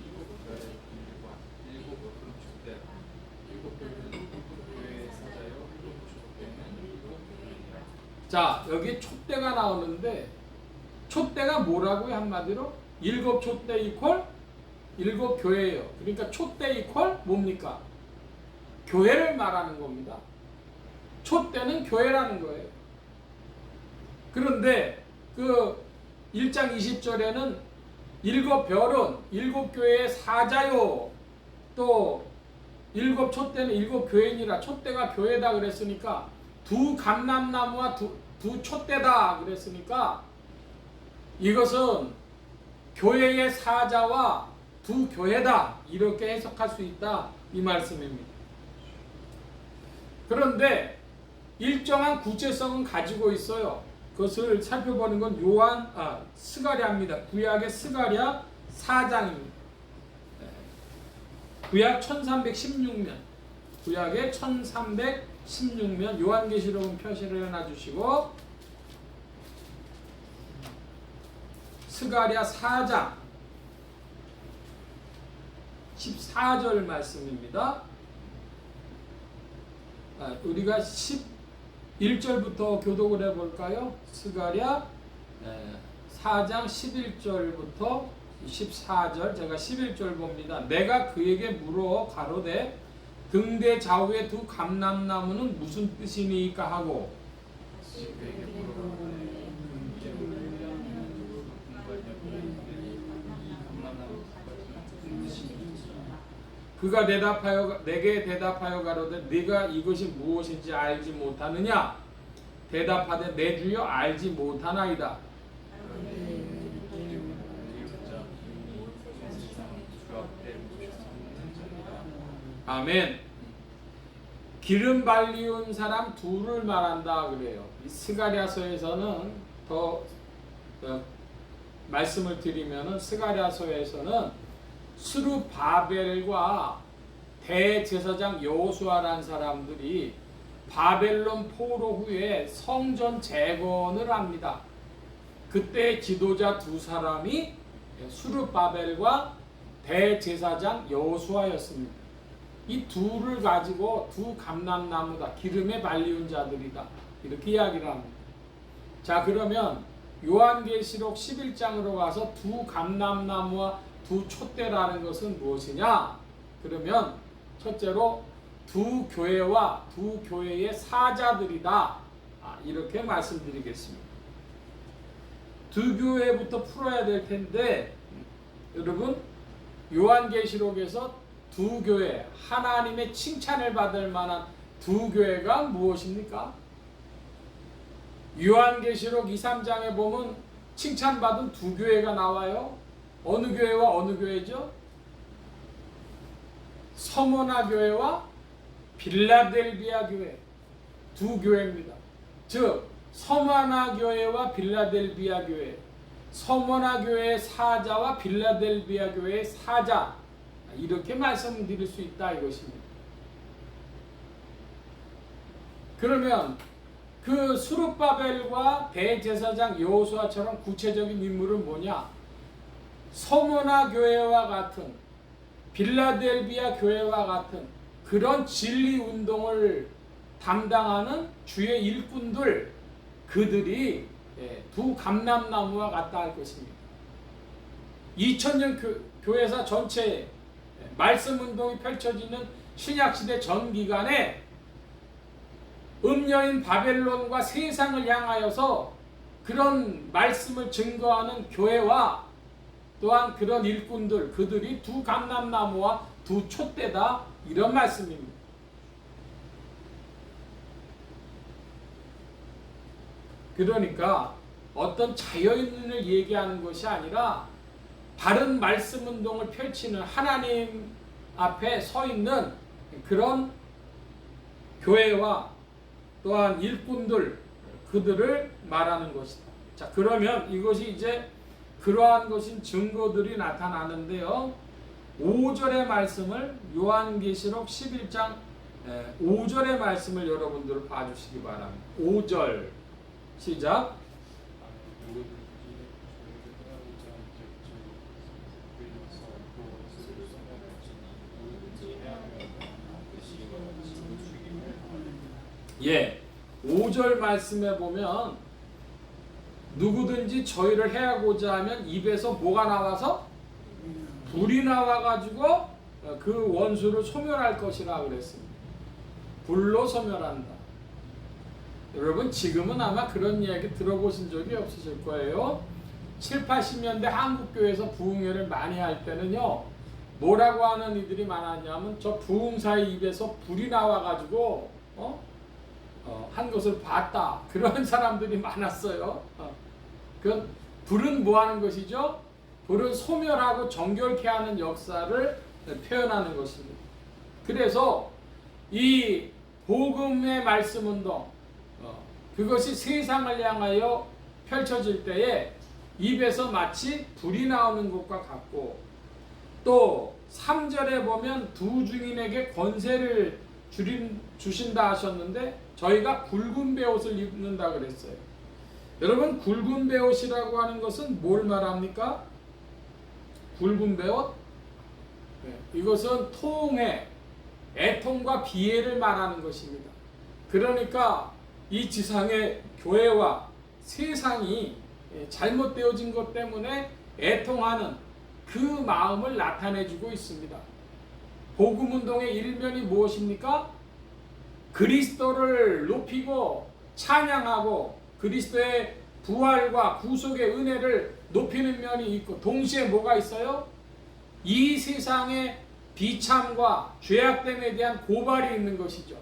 일곱 별의 일과 일곱 큰 촛대라. 일곱 별은 교회의 사자요 일곱 촛대는 일곱 교회니라. 자, 여기 촛대가 나오는데 촛대가 뭐라고요? 한마디로 일곱 촛대 이퀄 일곱 교회예요. 그러니까 촛대 이퀄 뭡니까? 교회를 말하는 겁니다. 촛대는 교회라는 거예요. 그런데 그 1장 20절에는 일곱 별은 일곱 교회의 사자요, 또 일곱 촛대는 일곱 교회니라. 촛대가 교회다 그랬으니까 두 감람나무와 두 촛대다 그랬으니까 이것은 교회의 사자와 두 교회다 이렇게 해석할 수 있다 이 말씀입니다. 그런데 일정한 구체성은 가지고 있어요. 그것을 살펴보는 건 스가랴입니다. 구약의 스가랴 4장입니다. 구약 1316면, 구약의 1316면 요한계시록은 표시를 해놔주시고 스가랴 4장 14절 말씀입니다. 우리가 11절부터 교독을 해볼까요? 스가랴 4장 11절부터 14절, 제가 11절 봅니다. 내가 그에게 물어 가로되 등대 좌우의 두 감람나무는 무슨 뜻이니까 하고 그에게 물어보되 그가 내게 대답하여 가로되 네가 이것이 무엇인지 알지 못하느냐? 대답하되 내 주여 알지 못하나이다. 아멘. 기름 발리운 사람 둘을 말한다 그래요. 이 스가랴서에서는 더 말씀을 드리면은 스가랴서에서는 스룹바벨과 대제사장 여호수아라는 사람들이 바벨론 포로 후에 성전 재건을 합니다. 그때 지도자 두 사람이 스룹바벨과 대제사장 여호수아였습니다. 이 둘을 가지고 두 감람나무다, 기름에 발리운 자들이다 이렇게 이야기를 합니다. 자, 그러면 요한계시록 11장으로 가서 두 감람나무와 두 촛대라는 것은 무엇이냐? 그러면 첫째로 두 교회와 두 교회의 사자들이다 이렇게 말씀드리겠습니다. 두 교회부터 풀어야 될 텐데 여러분 요한계시록에서 두 교회, 하나님의 칭찬을 받을 만한 두 교회가 무엇입니까? 요한계시록 2, 3장에 보면 칭찬받은 두 교회가 나와요. 어느 교회와 어느 교회죠? 서머나 교회와 빌라델비아 교회 두 교회입니다. 즉 서머나 교회와 빌라델비아 교회, 서머나 교회의 사자와 빌라델비아 교회의 사자 이렇게 말씀드릴 수 있다 이것입니다. 그러면 그 스룹바벨과 대제사장 여호수아처럼 구체적인 인물은 뭐냐? 서머나 교회와 같은 빌라델비아 교회와 같은 그런 진리 운동을 담당하는 주의 일꾼들, 그들이 두 감람나무와 같다 할 것입니다. 2000년 교회사 전체에 말씀 운동이 펼쳐지는 신약시대 전 기간에 음녀인 바벨론과 세상을 향하여서 그런 말씀을 증거하는 교회와 또한 그런 일꾼들, 그들이 두 감람나무와 두 촛대다 이런 말씀입니다. 그러니까 어떤 자연인을 얘기하는 것이 아니라 바른 말씀 운동을 펼치는 하나님 앞에 서 있는 그런 교회와 또한 일꾼들 그들을 말하는 것이다. 자, 그러면 이것이 이제 그러한 것인 증거들이 나타나는데요. 5절의 말씀을 요한계시록 11장 5절의 말씀을 여러분들 봐주시기 바랍니다. 5절 시작. 예, 5절 말씀에 보면 누구든지 저희를 해하고자 하면 입에서 뭐가 나와서? 불이 나와가지고 그 원수를 소멸할 것이라 그랬습니다. 불로 소멸한다. 여러분 지금은 아마 그런 이야기 들어보신 적이 없으실 거예요. 7, 80년대 한국교회에서 부흥회를 많이 할 때는요, 뭐라고 하는 이들이 많았냐면 저 부흥사의 입에서 불이 나와가지고 한 것을 봤다. 그런 사람들이 많았어요. 그 불은 뭐 하는 것이죠? 불은 소멸하고 정결케 하는 역사를 표현하는 것입니다. 그래서 이 복음의 말씀 운동, 그것이 세상을 향하여 펼쳐질 때에 입에서 마치 불이 나오는 것과 같고, 또 3절에 보면 두 증인에게 권세를 주신다 하셨는데 저희가 굵은 베옷을 입는다 그랬어요. 여러분 굵은 베옷이라고 하는 것은 뭘 말합니까? 굵은 베옷? 이것은 통해 애통과 비애를 말하는 것입니다. 그러니까 이 지상의 교회와 세상이 잘못되어진 것 때문에 애통하는 그 마음을 나타내주고 있습니다. 복음운동의 일면이 무엇입니까? 그리스도를 높이고 찬양하고 그리스도의 부활과 구속의 은혜를 높이는 면이 있고, 동시에 뭐가 있어요? 이 세상의 비참과 죄악됨에 대한 고발이 있는 것이죠.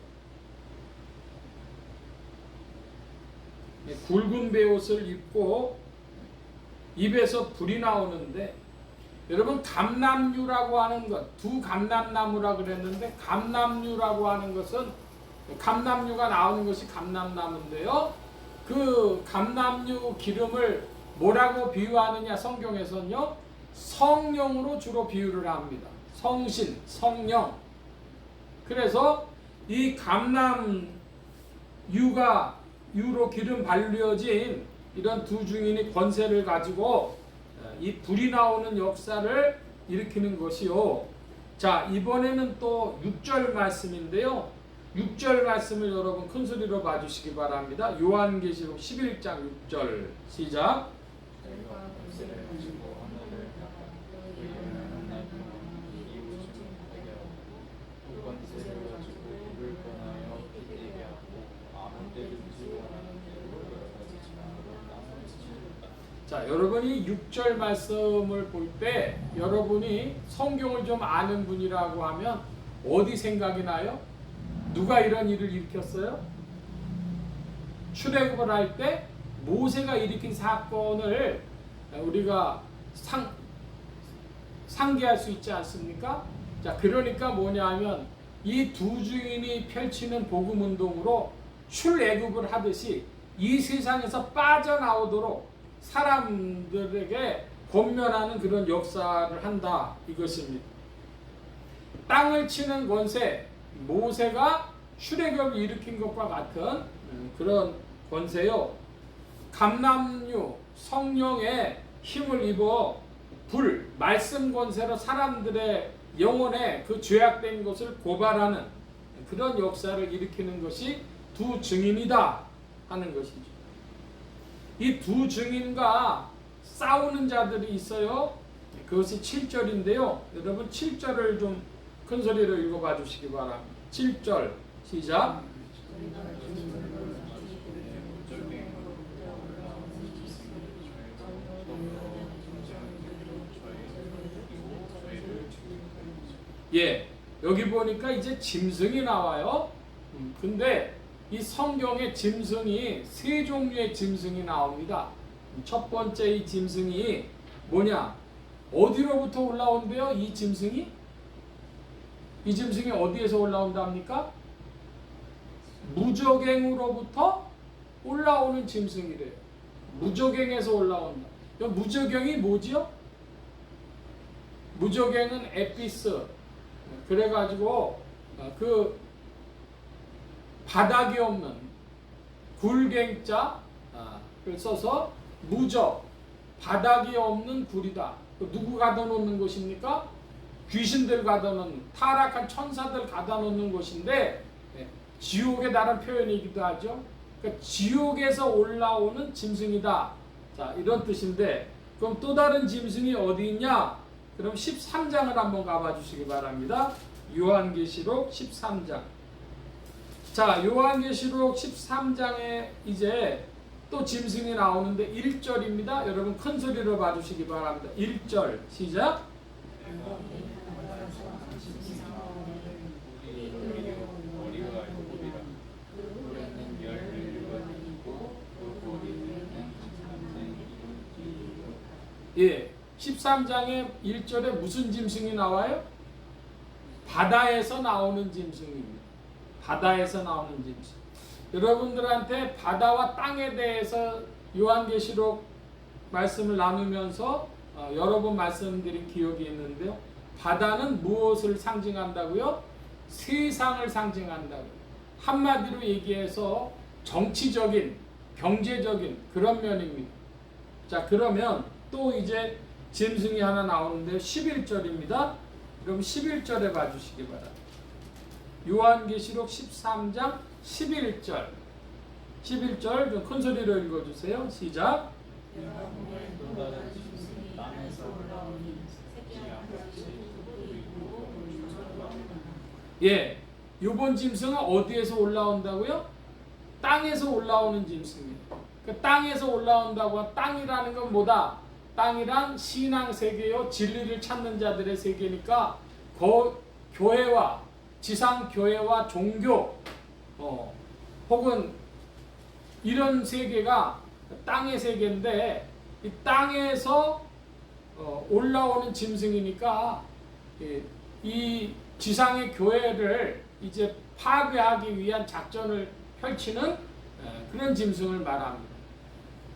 굵은 베옷을 입고 입에서 불이 나오는데, 여러분 감람류라고 하는 것, 두 감람나무라 그랬는데 감람류라고 하는 것은 감람류가 나오는 것이 감람나무인데요. 그 감람류 기름을 뭐라고 비유하느냐, 성경에서는요, 성령으로 주로 비유를 합니다. 성신, 성령. 그래서 이 감람유로 기름 발려진 이런 두 증인이 권세를 가지고 이 불이 나오는 역사를 일으키는 것이요. 자, 이번에는 또 6절 말씀인데요. 6절 말씀을 여러분 큰 소리로 봐주시기 바랍니다. 요한계시록 11장 6절 시작. 자, 여러분이 6절 말씀을 볼 때 여러분이 성경을 좀 아는 분이라고 하면 어디 생각이 나요? 누가 이런 일을 일으켰어요? 출애굽을 할 때 모세가 일으킨 사건을 우리가 상기할 수 있지 않습니까? 자, 그러니까 뭐냐 하면 이 두 증인이 펼치는 복음 운동으로 출애굽을 하듯이 이 세상에서 빠져나오도록 사람들에게 권면하는 그런 역사를 한다, 이것입니다. 땅을 치는 권세, 모세가 출애굽을 일으킨 것과 같은 그런 권세요. 감람류, 성령의 힘을 입어 불, 말씀 권세로 사람들의 영혼에 그 죄악된 것을 고발하는 그런 역사를 일으키는 것이 두 증인이다 하는 것이죠. 이 두 증인과 싸우는 자들이 있어요. 그것이 7절인데요. 여러분 7절을 좀 큰 소리로 읽어봐 주시기 바랍니다. 7절 시작. 예, 여기 보니까 이제 짐승이 나와요. 근데 이 성경에 짐승이 세 종류의 짐승이 나옵니다. 첫 번째 이 짐승이 뭐냐? 어디로부터 올라온대요? 이 짐승이? 이 짐승이 어디에서 올라온답니까? 무저갱으로부터 올라오는 짐승이래요. 무저갱에서 올라온다. 무저갱이 뭐지요? 무저갱은 에피스. 그래가지고 그 바닥이 없는 굴갱자를 써서 무저, 바닥이 없는 굴이다. 누구 가둬 놓는 곳입니까? 귀신들 가둬 놓는, 타락한 천사들 가둬 놓는 곳인데 지옥에 다른 표현이기도 하죠. 그러니까 지옥에서 올라오는 짐승이다. 자, 이런 뜻인데, 그럼 또 다른 짐승이 어디 있냐? 그럼 13장을 한번 가봐 주시기 바랍니다. 요한계시록 13장. 자, 요한계시록 13장에 이제 또 짐승이 나오는데 1절입니다. 여러분 큰 소리로 봐주시기 바랍니다. 1절 시작. 예, 13장의 1절에 무슨 짐승이 나와요? 바다에서 나오는 짐승입니다. 바다에서 나오는 짐승. 여러분들한테 바다와 땅에 대해서 요한계시록 말씀을 나누면서 여러 번 말씀드린 기억이 있는데요. 바다는 무엇을 상징한다고요? 세상을 상징한다고요. 한마디로 얘기해서 정치적인, 경제적인 그런 면입니다. 자, 그러면 또 이제 짐승이 하나 나오는데 11절입니다. 그럼 11절에 봐주시기 바랍니다. 요한계시록 13장 11절. 11절 좀 큰 소리로 읽어주세요. 시작. 예, 요번 짐승은 어디에서 올라온다고요? 땅에서 올라오는 짐승이에요. 그 땅에서 올라온다고, 땅이라는 건 뭐다? 땅이란 신앙 세계요, 진리를 찾는 자들의 세계니까 교회와 지상 교회와 종교 혹은 이런 세계가 땅의 세계인데, 이 땅에서 올라오는 짐승이니까 이 지상의 교회를 이제 파괴하기 위한 작전을 펼치는 그런 짐승을 말합니다.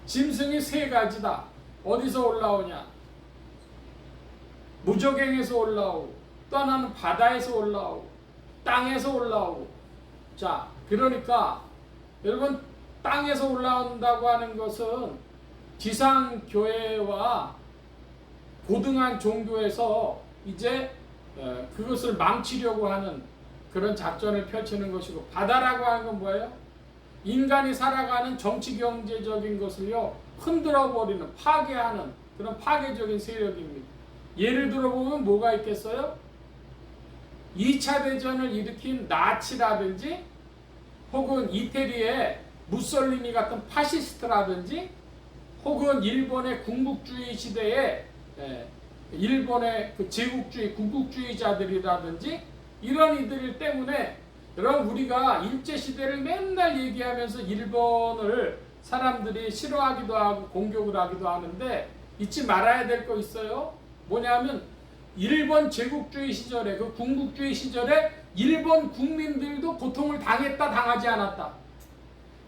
짐승이 세 가지다. 어디서 올라오냐? 무저갱에서 올라오고, 또 하나는 바다에서 올라오고, 땅에서 올라오고. 자, 그러니까 여러분, 땅에서 올라온다고 하는 것은 지상 교회와 고등한 종교에서 이제 그것을 망치려고 하는 그런 작전을 펼치는 것이고, 바다라고 하는 건 뭐예요? 인간이 살아가는 정치 경제적인 것을요 흔들어 버리는, 파괴하는 그런 파괴적인 세력입니다. 예를 들어 보면 뭐가 있겠어요? 2차 대전을 일으킨 나치라든지, 혹은 이태리의 무솔리니 같은 파시스트라든지, 혹은 일본의 군국주의 시대에 일본의 그 제국주의 군국주의자들이라든지, 이런 이들 때문에 여러분, 우리가 일제시대를 맨날 얘기하면서 일본을 사람들이 싫어하기도 하고 공격을 하기도 하는데, 잊지 말아야 될 거 있어요. 뭐냐면 일본 제국주의 시절에, 그 군국주의 시절에 일본 국민들도 고통을 당했다, 당하지 않았다.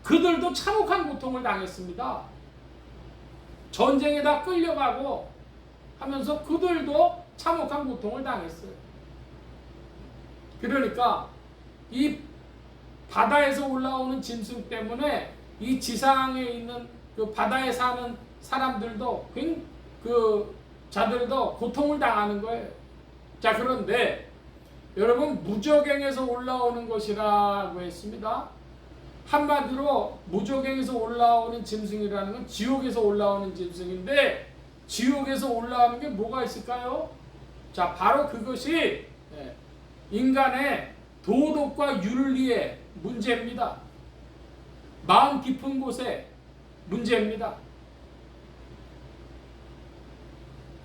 그들도 참혹한 고통을 당했습니다. 전쟁에 다 끌려가고 하면서 그들도 참혹한 고통을 당했어요. 그러니까 이 바다에서 올라오는 짐승 때문에 이 지상에 있는 그 바다에 사는 사람들도, 그 자들도 고통을 당하는 거예요. 자, 그런데 여러분, 무저갱에서 올라오는 것이라고 했습니다. 한마디로 무저갱에서 올라오는 짐승이라는 건 지옥에서 올라오는 짐승인데, 지옥에서 올라오는 게 뭐가 있을까요? 자, 바로 그것이 인간의 도덕과 윤리의 문제입니다. 마음 깊은 곳에 문제입니다.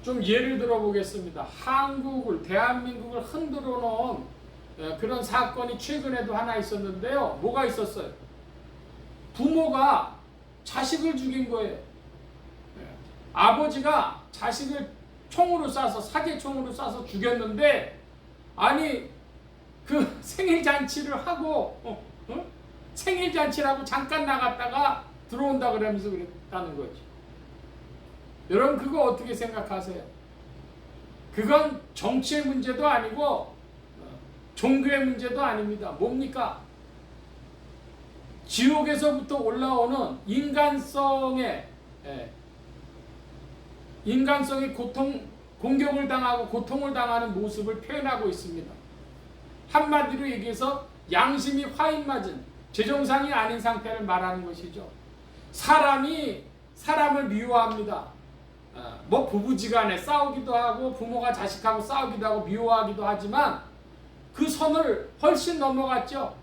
좀 예를 들어 보겠습니다. 한국을, 대한민국을 흔들어 놓은 그런 사건이 최근에도 하나 있었는데요. 뭐가 있었어요? 부모가 자식을 죽인 거예요. 아버지가 자식을 총으로 쏴서, 사제총으로 쏴서 죽였는데, 아니 그 생일 잔치를 하고 생일 잔치라고 잠깐 나갔다가 들어온다 그러면서 그랬다는 거죠. 여러분 그거 어떻게 생각하세요? 그건 정치의 문제도 아니고 종교의 문제도 아닙니다. 뭡니까? 지옥에서부터 올라오는 인간성의 공격을 당하고 고통을 당하는 모습을 표현하고 있습니다. 한마디로 얘기해서 양심이 화인 맞은 죄정상이 아닌 상태를 말하는 것이죠. 사람이 사람을 미워합니다. 뭐 부부지간에 싸우기도 하고 부모가 자식하고 싸우기도 하고 미워하기도 하지만 그 선을 훨씬 넘어갔죠.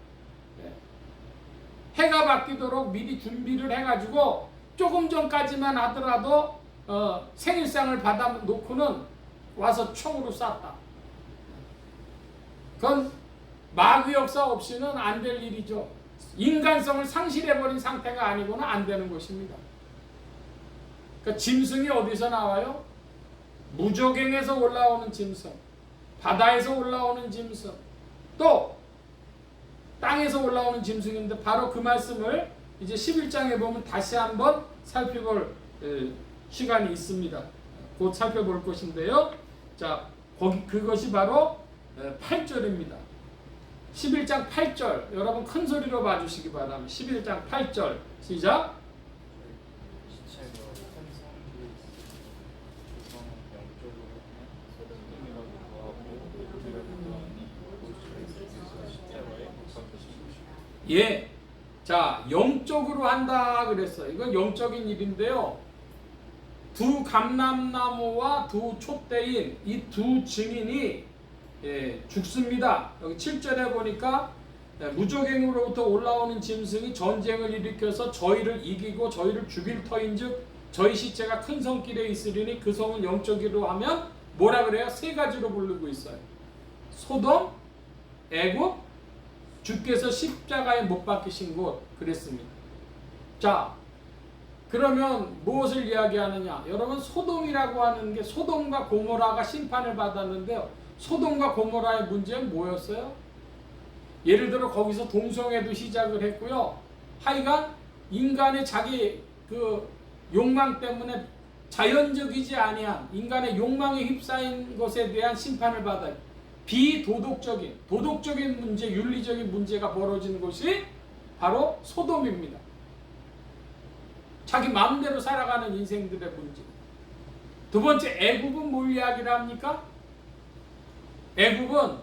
해가 바뀌도록 미리 준비를 해가지고 조금 전까지만 하더라도 생일상을 받아 놓고는 와서 총으로 쐈다. 그건 마귀 역사 없이는 안 될 일이죠. 인간성을 상실해버린 상태가 아니고는 안 되는 것입니다. 그러니까 짐승이 어디서 나와요? 무적행에서 올라오는 짐승, 바다에서 올라오는 짐승, 또 땅에서 올라오는 짐승인데 바로 그 말씀을 이제 11장에 보면 다시 한번 살펴볼 시간이 있습니다. 곧 살펴볼 것인데요. 자, 그것이 바로 8절입니다. 11장 8절 여러분 큰 소리로 봐주시기 바랍니다. 11장 8절 시작. 시체가 환상기 구성은 영적으로는 소돔이라고 구하고 그들의 구원이 고초에서 십자가에 못 박히신 것이다. 예, 자 영적으로 한다 그랬어요. 이건 영적인 일인데요. 두 감람나무와 두 촛대인 이 두 증인이 죽습니다. 여기 7절에 보니까 무적행으로부터 올라오는 짐승이 전쟁을 일으켜서 저희를 이기고 저희를 죽일 터인즉 저희 시체가 큰 성길에 있으리니 그 성은 영적으로 하면 뭐라 그래요? 세 가지로 부르고 있어요. 소돔, 애굽, 주께서 십자가에 못 박히신 곳 그랬습니다. 자, 그러면 무엇을 이야기하느냐? 여러분 소돔이라고 하는 게 소돔과 고모라가 심판을 받았는데요. 소돔과 고모라의 문제는 뭐였어요? 예를 들어 거기서 동성애도 시작을 했고요. 하여간 인간의 자기 그 욕망 때문에 자연적이지 아니한 인간의 욕망에 휩싸인 것에 대한 심판을 받아요. 도덕적인 문제, 윤리적인 문제가 벌어지는 것이 바로 소돔입니다. 자기 마음대로 살아가는 인생들의 문제. 두 번째, 애굽은 뭘 이야기를 합니까? 애굽은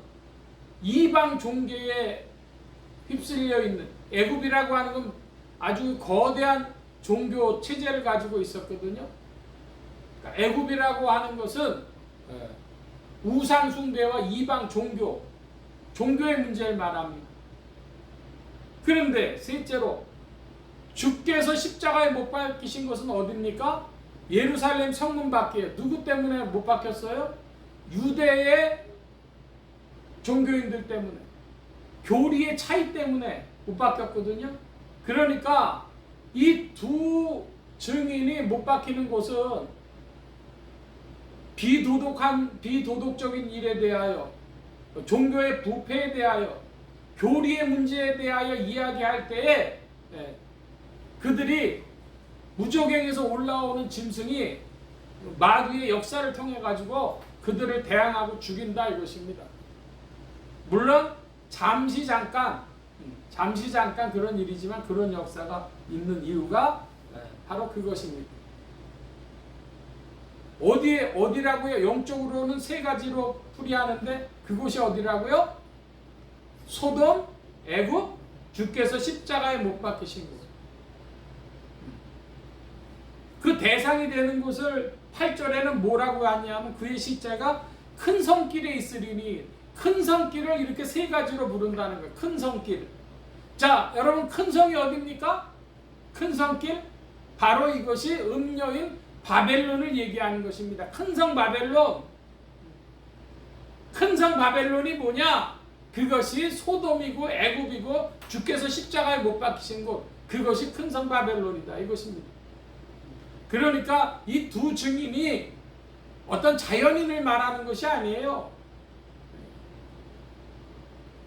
이방 종교에 휩쓸려 있는, 애굽이라고 하는 건 아주 거대한 종교 체제를 가지고 있었거든요. 그러니까 애굽이라고 하는 것은 우상 숭배와 이방 종교의 문제를 말합니다. 그런데 셋째로 주께서 십자가에 못 박히신 것은 어디입니까? 예루살렘 성문 밖에. 누구 때문에 못 박혔어요? 유대의 종교인들 때문에, 교리의 차이 때문에 못 박혔거든요. 그러니까 이 두 증인이 못 박히는 곳은 비도덕적인 일에 대하여, 종교의 부패에 대하여, 교리의 문제에 대하여 이야기할 때에 그들이 무적행에서 올라오는 짐승이 마귀의 역사를 통해 가지고 그들을 대항하고 죽인다 이것입니다. 물론 잠시 잠깐 그런 일이지만 그런 역사가 있는 이유가 바로 그것입니다. 어디라고요? 영적으로는 세 가지로 풀이하는데 그곳이 어디라고요? 소돔, 애굽, 주께서 십자가에 못 박히신 곳. 그 대상이 되는 곳을 8절에는 뭐라고 하냐면 그의 시체가 큰 성길에 있으리니, 큰 성길을 이렇게 세 가지로 부른다는 거예요. 큰 성길. 자, 여러분 큰 성이 어디입니까? 큰 성길? 바로 이것이 음녀인 바벨론을 얘기하는 것입니다. 큰 성 바벨론. 큰 성 바벨론이 뭐냐? 그것이 소돔이고 애굽이고 주께서 십자가에 못 박히신 곳. 그것이 큰 성 바벨론이다 이것입니다. 그러니까 이 두 증인이 어떤 자연인을 말하는 것이 아니에요.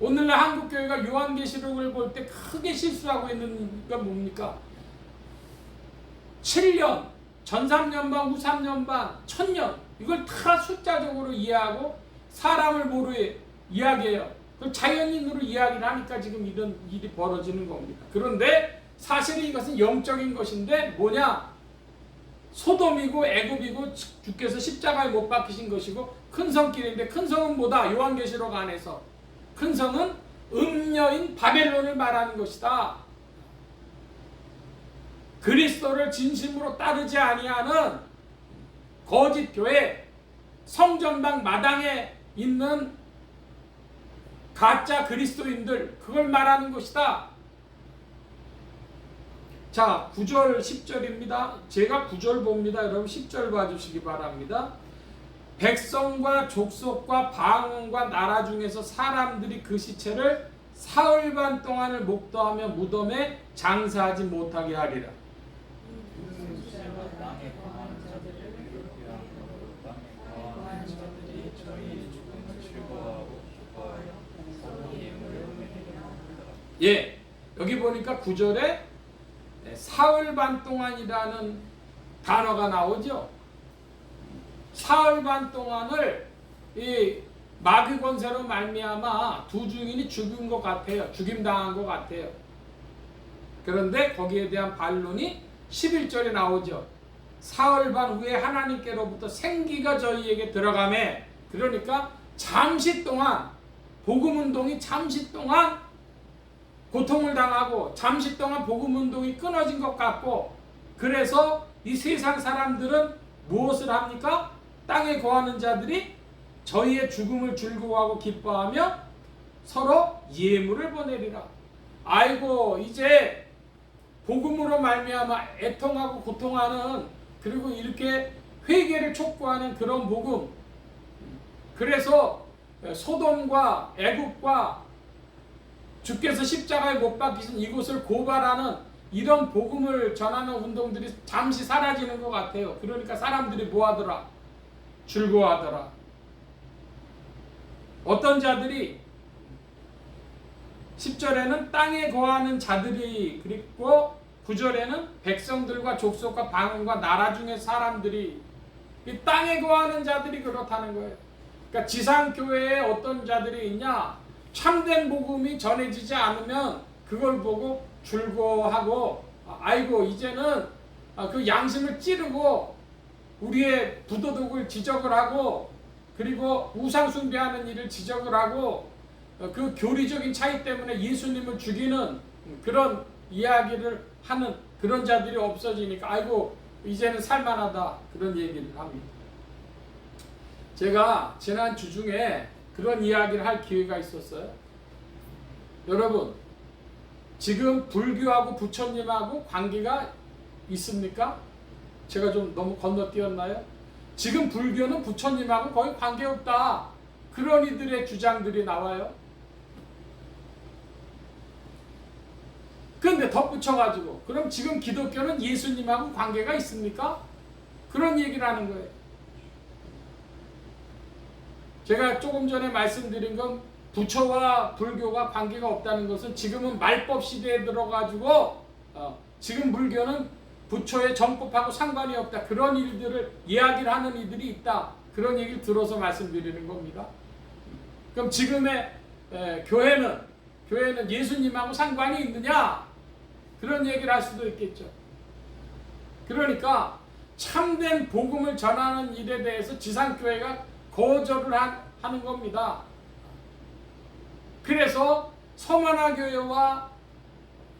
오늘날 한국교회가 요한계시록을 볼 때 크게 실수하고 있는 건 뭡니까? 7년, 전 3년반, 후 3년반, 1000년 이걸 다 숫자적으로 이해하고 사람을 모르게 이야기해요. 그 자연인으로 이야기를 하니까 지금 이런 일이 벌어지는 겁니다. 그런데 사실은 이것은 영적인 것인데 뭐냐? 소돔이고 애굽이고 주께서 십자가에 못 박히신 것이고 큰 성길인데 큰 성은 뭐다? 요한계시록 안에서 큰 성은 음녀인 바벨론을 말하는 것이다. 그리스도를 진심으로 따르지 아니하는 거짓 교회, 성전방 마당에 있는 가짜 그리스도인들, 그걸 말하는 것이다. 자, 9절 10절입니다. 제가 9절 봅니다. 여러분 10절 봐주시기 바랍니다. 백성과 족속과 방언과 나라 중에서 사람들이 그 시체를 사흘 반 동안을 목도하며 무덤에 장사하지 못하게 하리라. 땅에 거하는 자들을 이렇게 함으로 땅에 거하는 자들이 저희의 죽음을 즐거워하고 기뻐하여 서로 예물을 드리리라. 예, 여기 보니까 9절에 사흘 반 동안이라는 단어가 나오죠. 사흘 반 동안을 이 마귀 권세로 말미암아 두 증인이 죽은 것 같아요. 죽임당한 것 같아요. 그런데 거기에 대한 반론이 11절에 나오죠. 사흘 반 후에 하나님께로부터 생기가 저희에게 들어가매, 그러니까 잠시 동안 복음운동이 잠시 동안 고통을 당하고 잠시 동안 복음운동이 끊어진 것 같고, 그래서 이 세상 사람들은 무엇을 합니까? 땅에 거하는 자들이 저희의 죽음을 즐거워하고 기뻐하며 서로 예물을 보내리라. 아이고, 이제 복음으로 말미암아 애통하고 고통하는, 그리고 이렇게 회개를 촉구하는 그런 복음, 그래서 소돔과 애굽과 주께서 십자가에 못 박히신 이곳을 고발하는 이런 복음을 전하는 운동들이 잠시 사라지는 것 같아요. 그러니까 사람들이 뭐하더라? 즐거워하더라. 어떤 자들이 10절에는 땅에 거하는 자들이, 그리고 9절에는 백성들과 족속과 방언과 나라 중의 사람들이, 이 땅에 거하는 자들이 그렇다는 거예요. 그러니까 지상교회에 어떤 자들이 있냐? 참된 복음이 전해지지 않으면 그걸 보고 즐거워하고, 아이고 이제는 그 양심을 찌르고 우리의 부도덕을 지적을 하고, 그리고 우상 숭배하는 일을 지적을 하고, 그 교리적인 차이 때문에 예수님을 죽이는 그런 이야기를 하는 그런 자들이 없어지니까 아이고 이제는 살만하다, 그런 얘기를 합니다. 제가 지난 주 중에 그런 이야기를 할 기회가 있었어요. 여러분, 지금 불교하고 부처님하고 관계가 있습니까? 제가 좀 너무 건너뛰었나요? 지금 불교는 부처님하고 거의 관계없다, 그런 이들의 주장들이 나와요. 그런데 덧붙여가지고 그럼 지금 기독교는 예수님하고 관계가 있습니까? 그런 얘기를 하는 거예요. 제가 조금 전에 말씀드린 건 부처와 불교가 관계가 없다는 것은 지금은 말법 시대에 들어가지고 지금 불교는 부처의 정법하고 상관이 없다, 그런 일들을 이야기를 하는 이들이 있다, 그런 얘기를 들어서 말씀드리는 겁니다. 그럼 지금의 교회는 예수님하고 상관이 있느냐, 그런 얘기를 할 수도 있겠죠. 그러니까 참된 복음을 전하는 일에 대해서 지상교회가 거절을 하는 겁니다. 그래서 서머나 교회와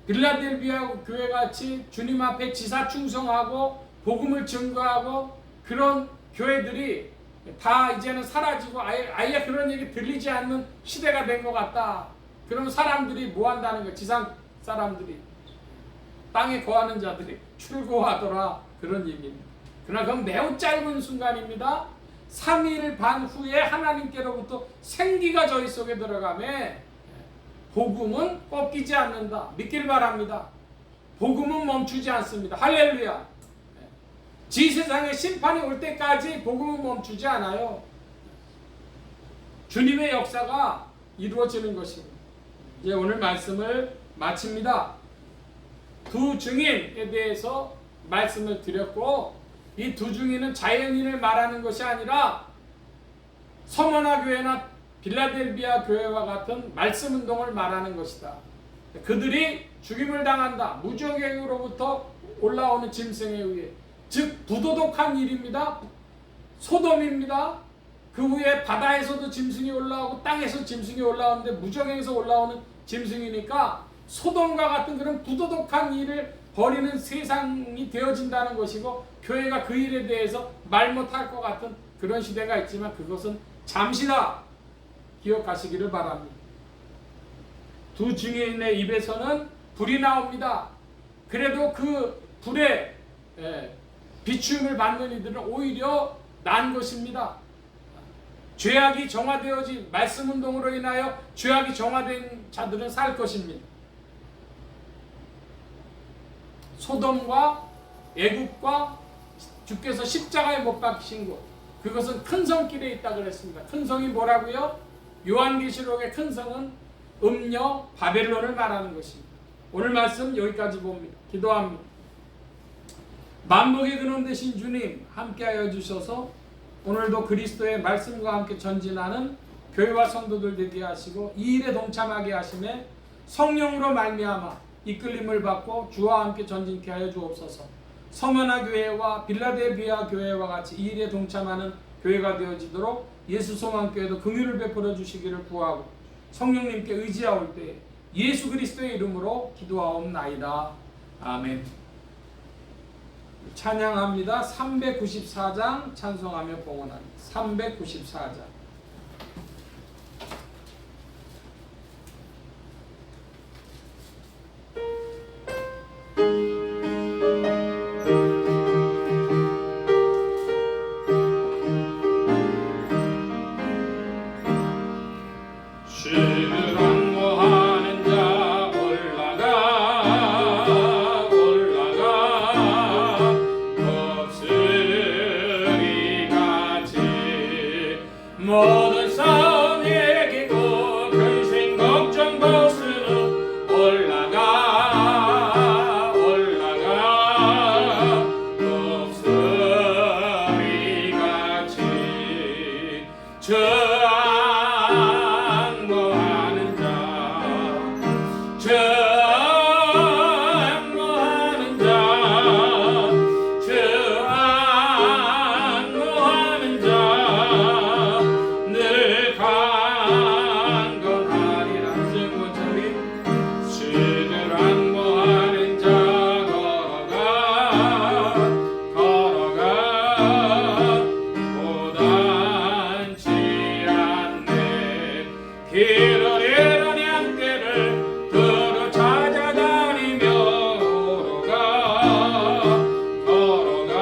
빌라델비아 교회 같이 주님 앞에 지사 충성하고 복음을 증거하고 그런 교회들이 다 이제는 사라지고 아예 그런 얘기 들리지 않는 시대가 된 것 같다. 그러면 사람들이 뭐 한다는 거예요? 지상 사람들이, 땅에 거하는 자들이 출고하더라, 그런 얘기입니다. 그러나 그건 매우 짧은 순간입니다. 3일 반 후에 하나님께로부터 생기가 저희 속에 들어가매 복음은 꺾이지 않는다. 믿길 바랍니다. 복음은 멈추지 않습니다. 할렐루야. 지세상의 심판이 올 때까지 복음은 멈추지 않아요. 주님의 역사가 이루어지는 것입니다. 이제 오늘 말씀을 마칩니다. 두 증인에 대해서 말씀을 드렸고, 이 두 증인은 자연인을 말하는 것이 아니라 서머나 교회나 빌라델비아 교회와 같은 말씀 운동을 말하는 것이다. 그들이 죽임을 당한다. 무적행으로부터 올라오는 짐승에 의해, 즉 부도덕한 일입니다. 소돔입니다. 그 후에 바다에서도 짐승이 올라오고 땅에서 짐승이 올라오는데 무적행에서 올라오는 짐승이니까 소돔과 같은 그런 부도덕한 일을 벌이는 세상이 되어진다는 것이고, 교회가 그 일에 대해서 말 못할 것 같은 그런 시대가 있지만 그것은 잠시다. 기억하시기를 바랍니다. 두 증인의 입에서는 불이 나옵니다. 그래도 그 불에 비추음을 받는 이들은 오히려 난 것입니다. 죄악이 정화되어진 말씀 운동으로 인하여 죄악이 정화된 자들은 살 것입니다. 소돔과 애굽과 주께서 십자가에 못 박히신 곳, 그것은 큰 성길에 있다 그랬습니다. 큰 성이 뭐라고요? 요한계시록의 큰 성은 음녀 바벨론을 말하는 것입니다. 오늘 말씀 여기까지 봅니다. 기도합니다. 만복의 근원 되신 주님, 함께하여 주셔서 오늘도 그리스도의 말씀과 함께 전진하는 교회와 성도들 되게 하시고, 이 일에 동참하게 하심에 성령으로 말미암아 이끌림을 받고 주와 함께 전진케 하여 주옵소서. 서머나 교회와 빌라델비아 교회와 같이 이 일에 동참하는 교회가 되어지도록 예수 소망교회도 긍휼을 베풀어 주시기를 구하고, 성령님께 의지하올 때 예수 그리스도의 이름으로 기도하옵나이다. 아멘. 찬양합니다. 394장 찬송하며 봉헌합니다. 394장. 모든 싸움 이기고 근심 걱정 벗으러 올라가 독수리같이 저항하는 늘 강건하리라. 주들 항모하는 자 걸어가 고단치 않네. 길을 잃은 양떼를 들어 찾아다니며 걸어가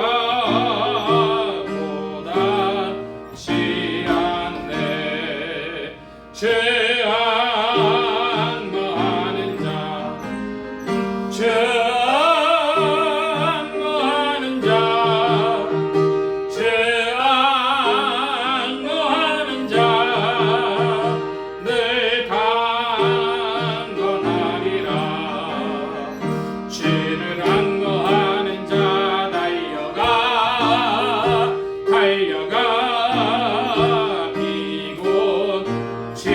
고단치 않네. 저항하는 자 저항하는 자 늘 강건하리라. 죄를 항거하는 자 달려가 비곤치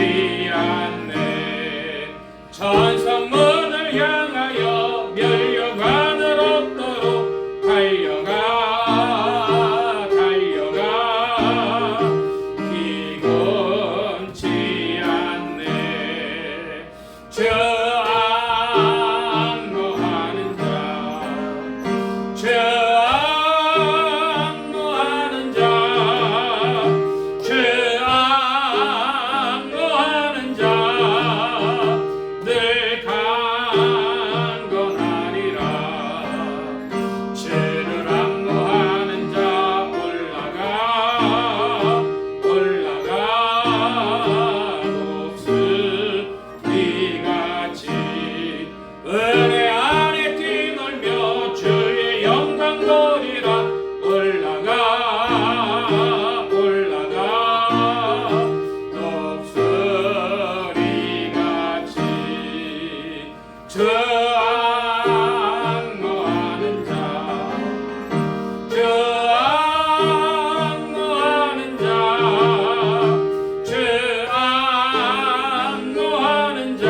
않네. 천성문을 향하여 멸려관을 얻도록 달려가 비곤치 않네. 저항하는 자 저항하는 자 늘 강건하리라. 저 악무하는 자, 저 악무하는 자, 저 악무하는 자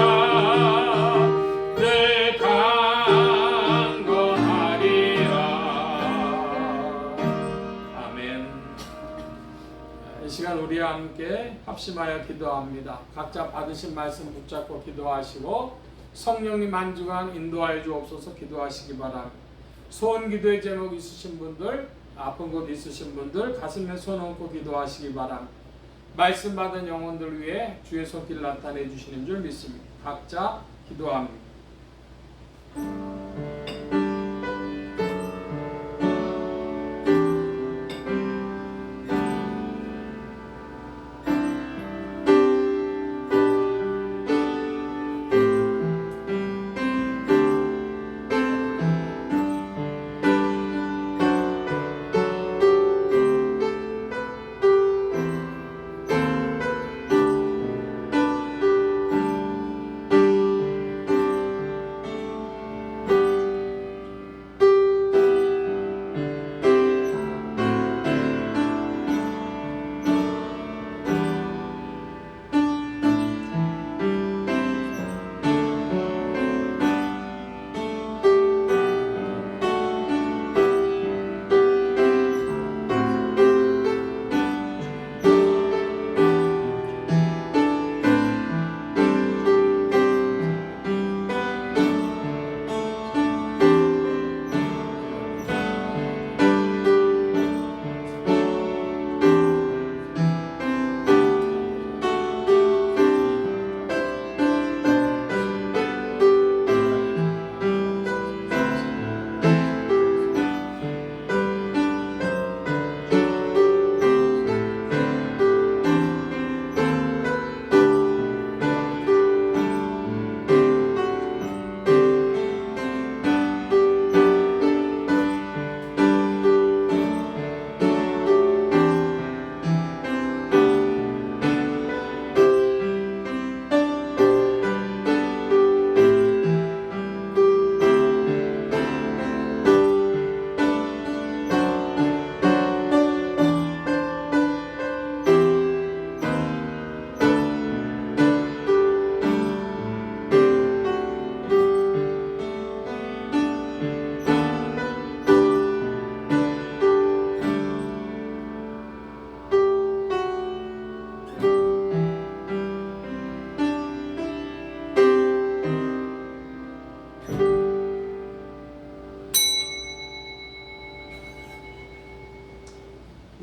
늘 강건하리라. 아멘. 이 시간 우리 함께 합심하여 기도합니다. 각자 받으신 말씀 붙잡고 기도하시고 성령님 한 주간 인도하여 주옵소서 기도하시기 바랍니다. 소원 기도의 제목 있으신 분들, 아픈 곳 있으신 분들 가슴에 손 얹고 기도하시기 바랍니다. 말씀 받은 영혼들 위해 주의 손길 나타내 주시는 줄 믿습니다. 각자 기도합니다.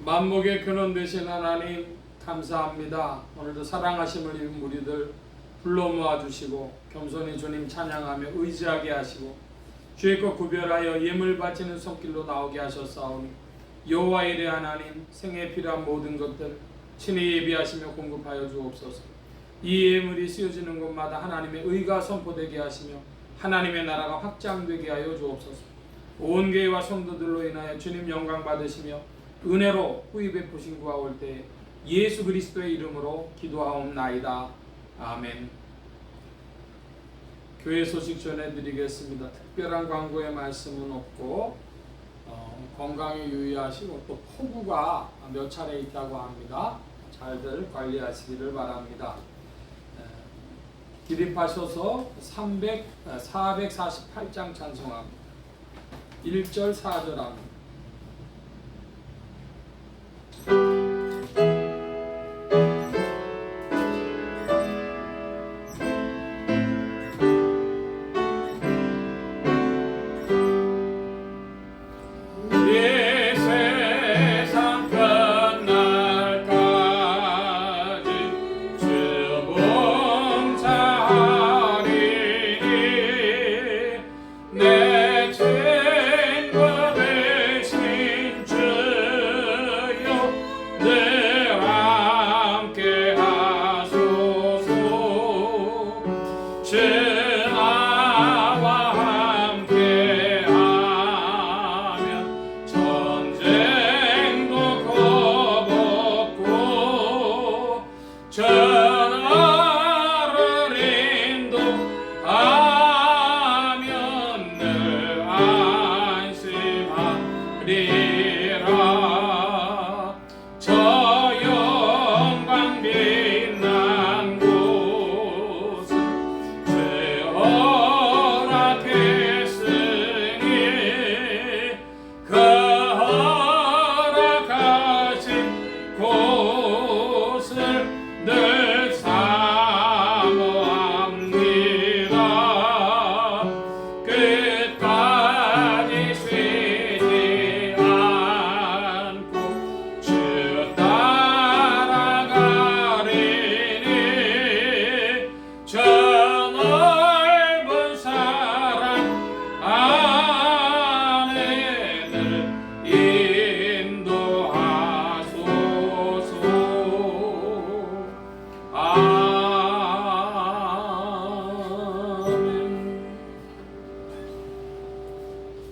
만복의 근원 되신 하나님 감사합니다. 오늘도 사랑하심을 입은 우리들 불러 모아주시고 겸손히 주님 찬양하며 의지하게 하시고 주의 것 구별하여 예물 바치는 손길로 나오게 하셨사오니 여호와 이레 하나님 생에 필요한 모든 것들 친히 예비하시며 공급하여 주옵소서. 이 예물이 쓰여지는 곳마다 하나님의 의가 선포되게 하시며 하나님의 나라가 확장되게 하여 주옵소서. 온 교회와 성도들로 인하여 주님 영광 받으시며 은혜로 후히 베푸신 구하 올 때 예수 그리스도의 이름으로 기도하옵나이다. 아멘. 교회 소식 전해드리겠습니다. 특별한 광고의 말씀은 없고 건강에 유의하시고 또 폭우가 몇 차례 있다고 합니다. 잘들 관리하시기를 바랍니다. 기립하셔서 448장 찬송합니다. 1절 4절 합니다. 내 친구들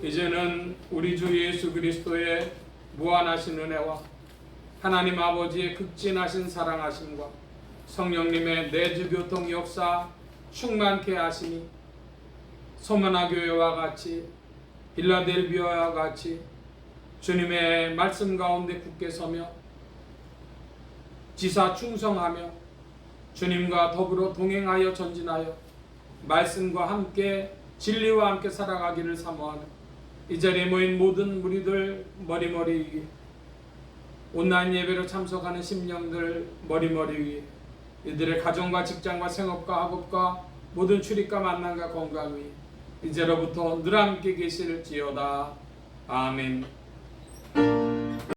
이제는 우리 주 예수 그리스도의 무한하신 은혜와 하나님 아버지의 극진하신 사랑하심과 성령님의 내주교통 역사 충만케 하시니 소문화 교회와 같이 빌라델비아와 같이 주님의 말씀 가운데 굳게 서며 지사 충성하며 주님과 더불어 동행하여 전진하여 말씀과 함께 진리와 함께 살아가기를 사모하는 이 자리에 모인 모든 무리들 머리머리 위에 온라인 예배로 참석하는 심령들 머리머리 위에 이들의 가정과 직장과 생업과 학업과 모든 출입과 만남과 건강 위에 이제로부터 늘 함께 계실지어다. 아멘.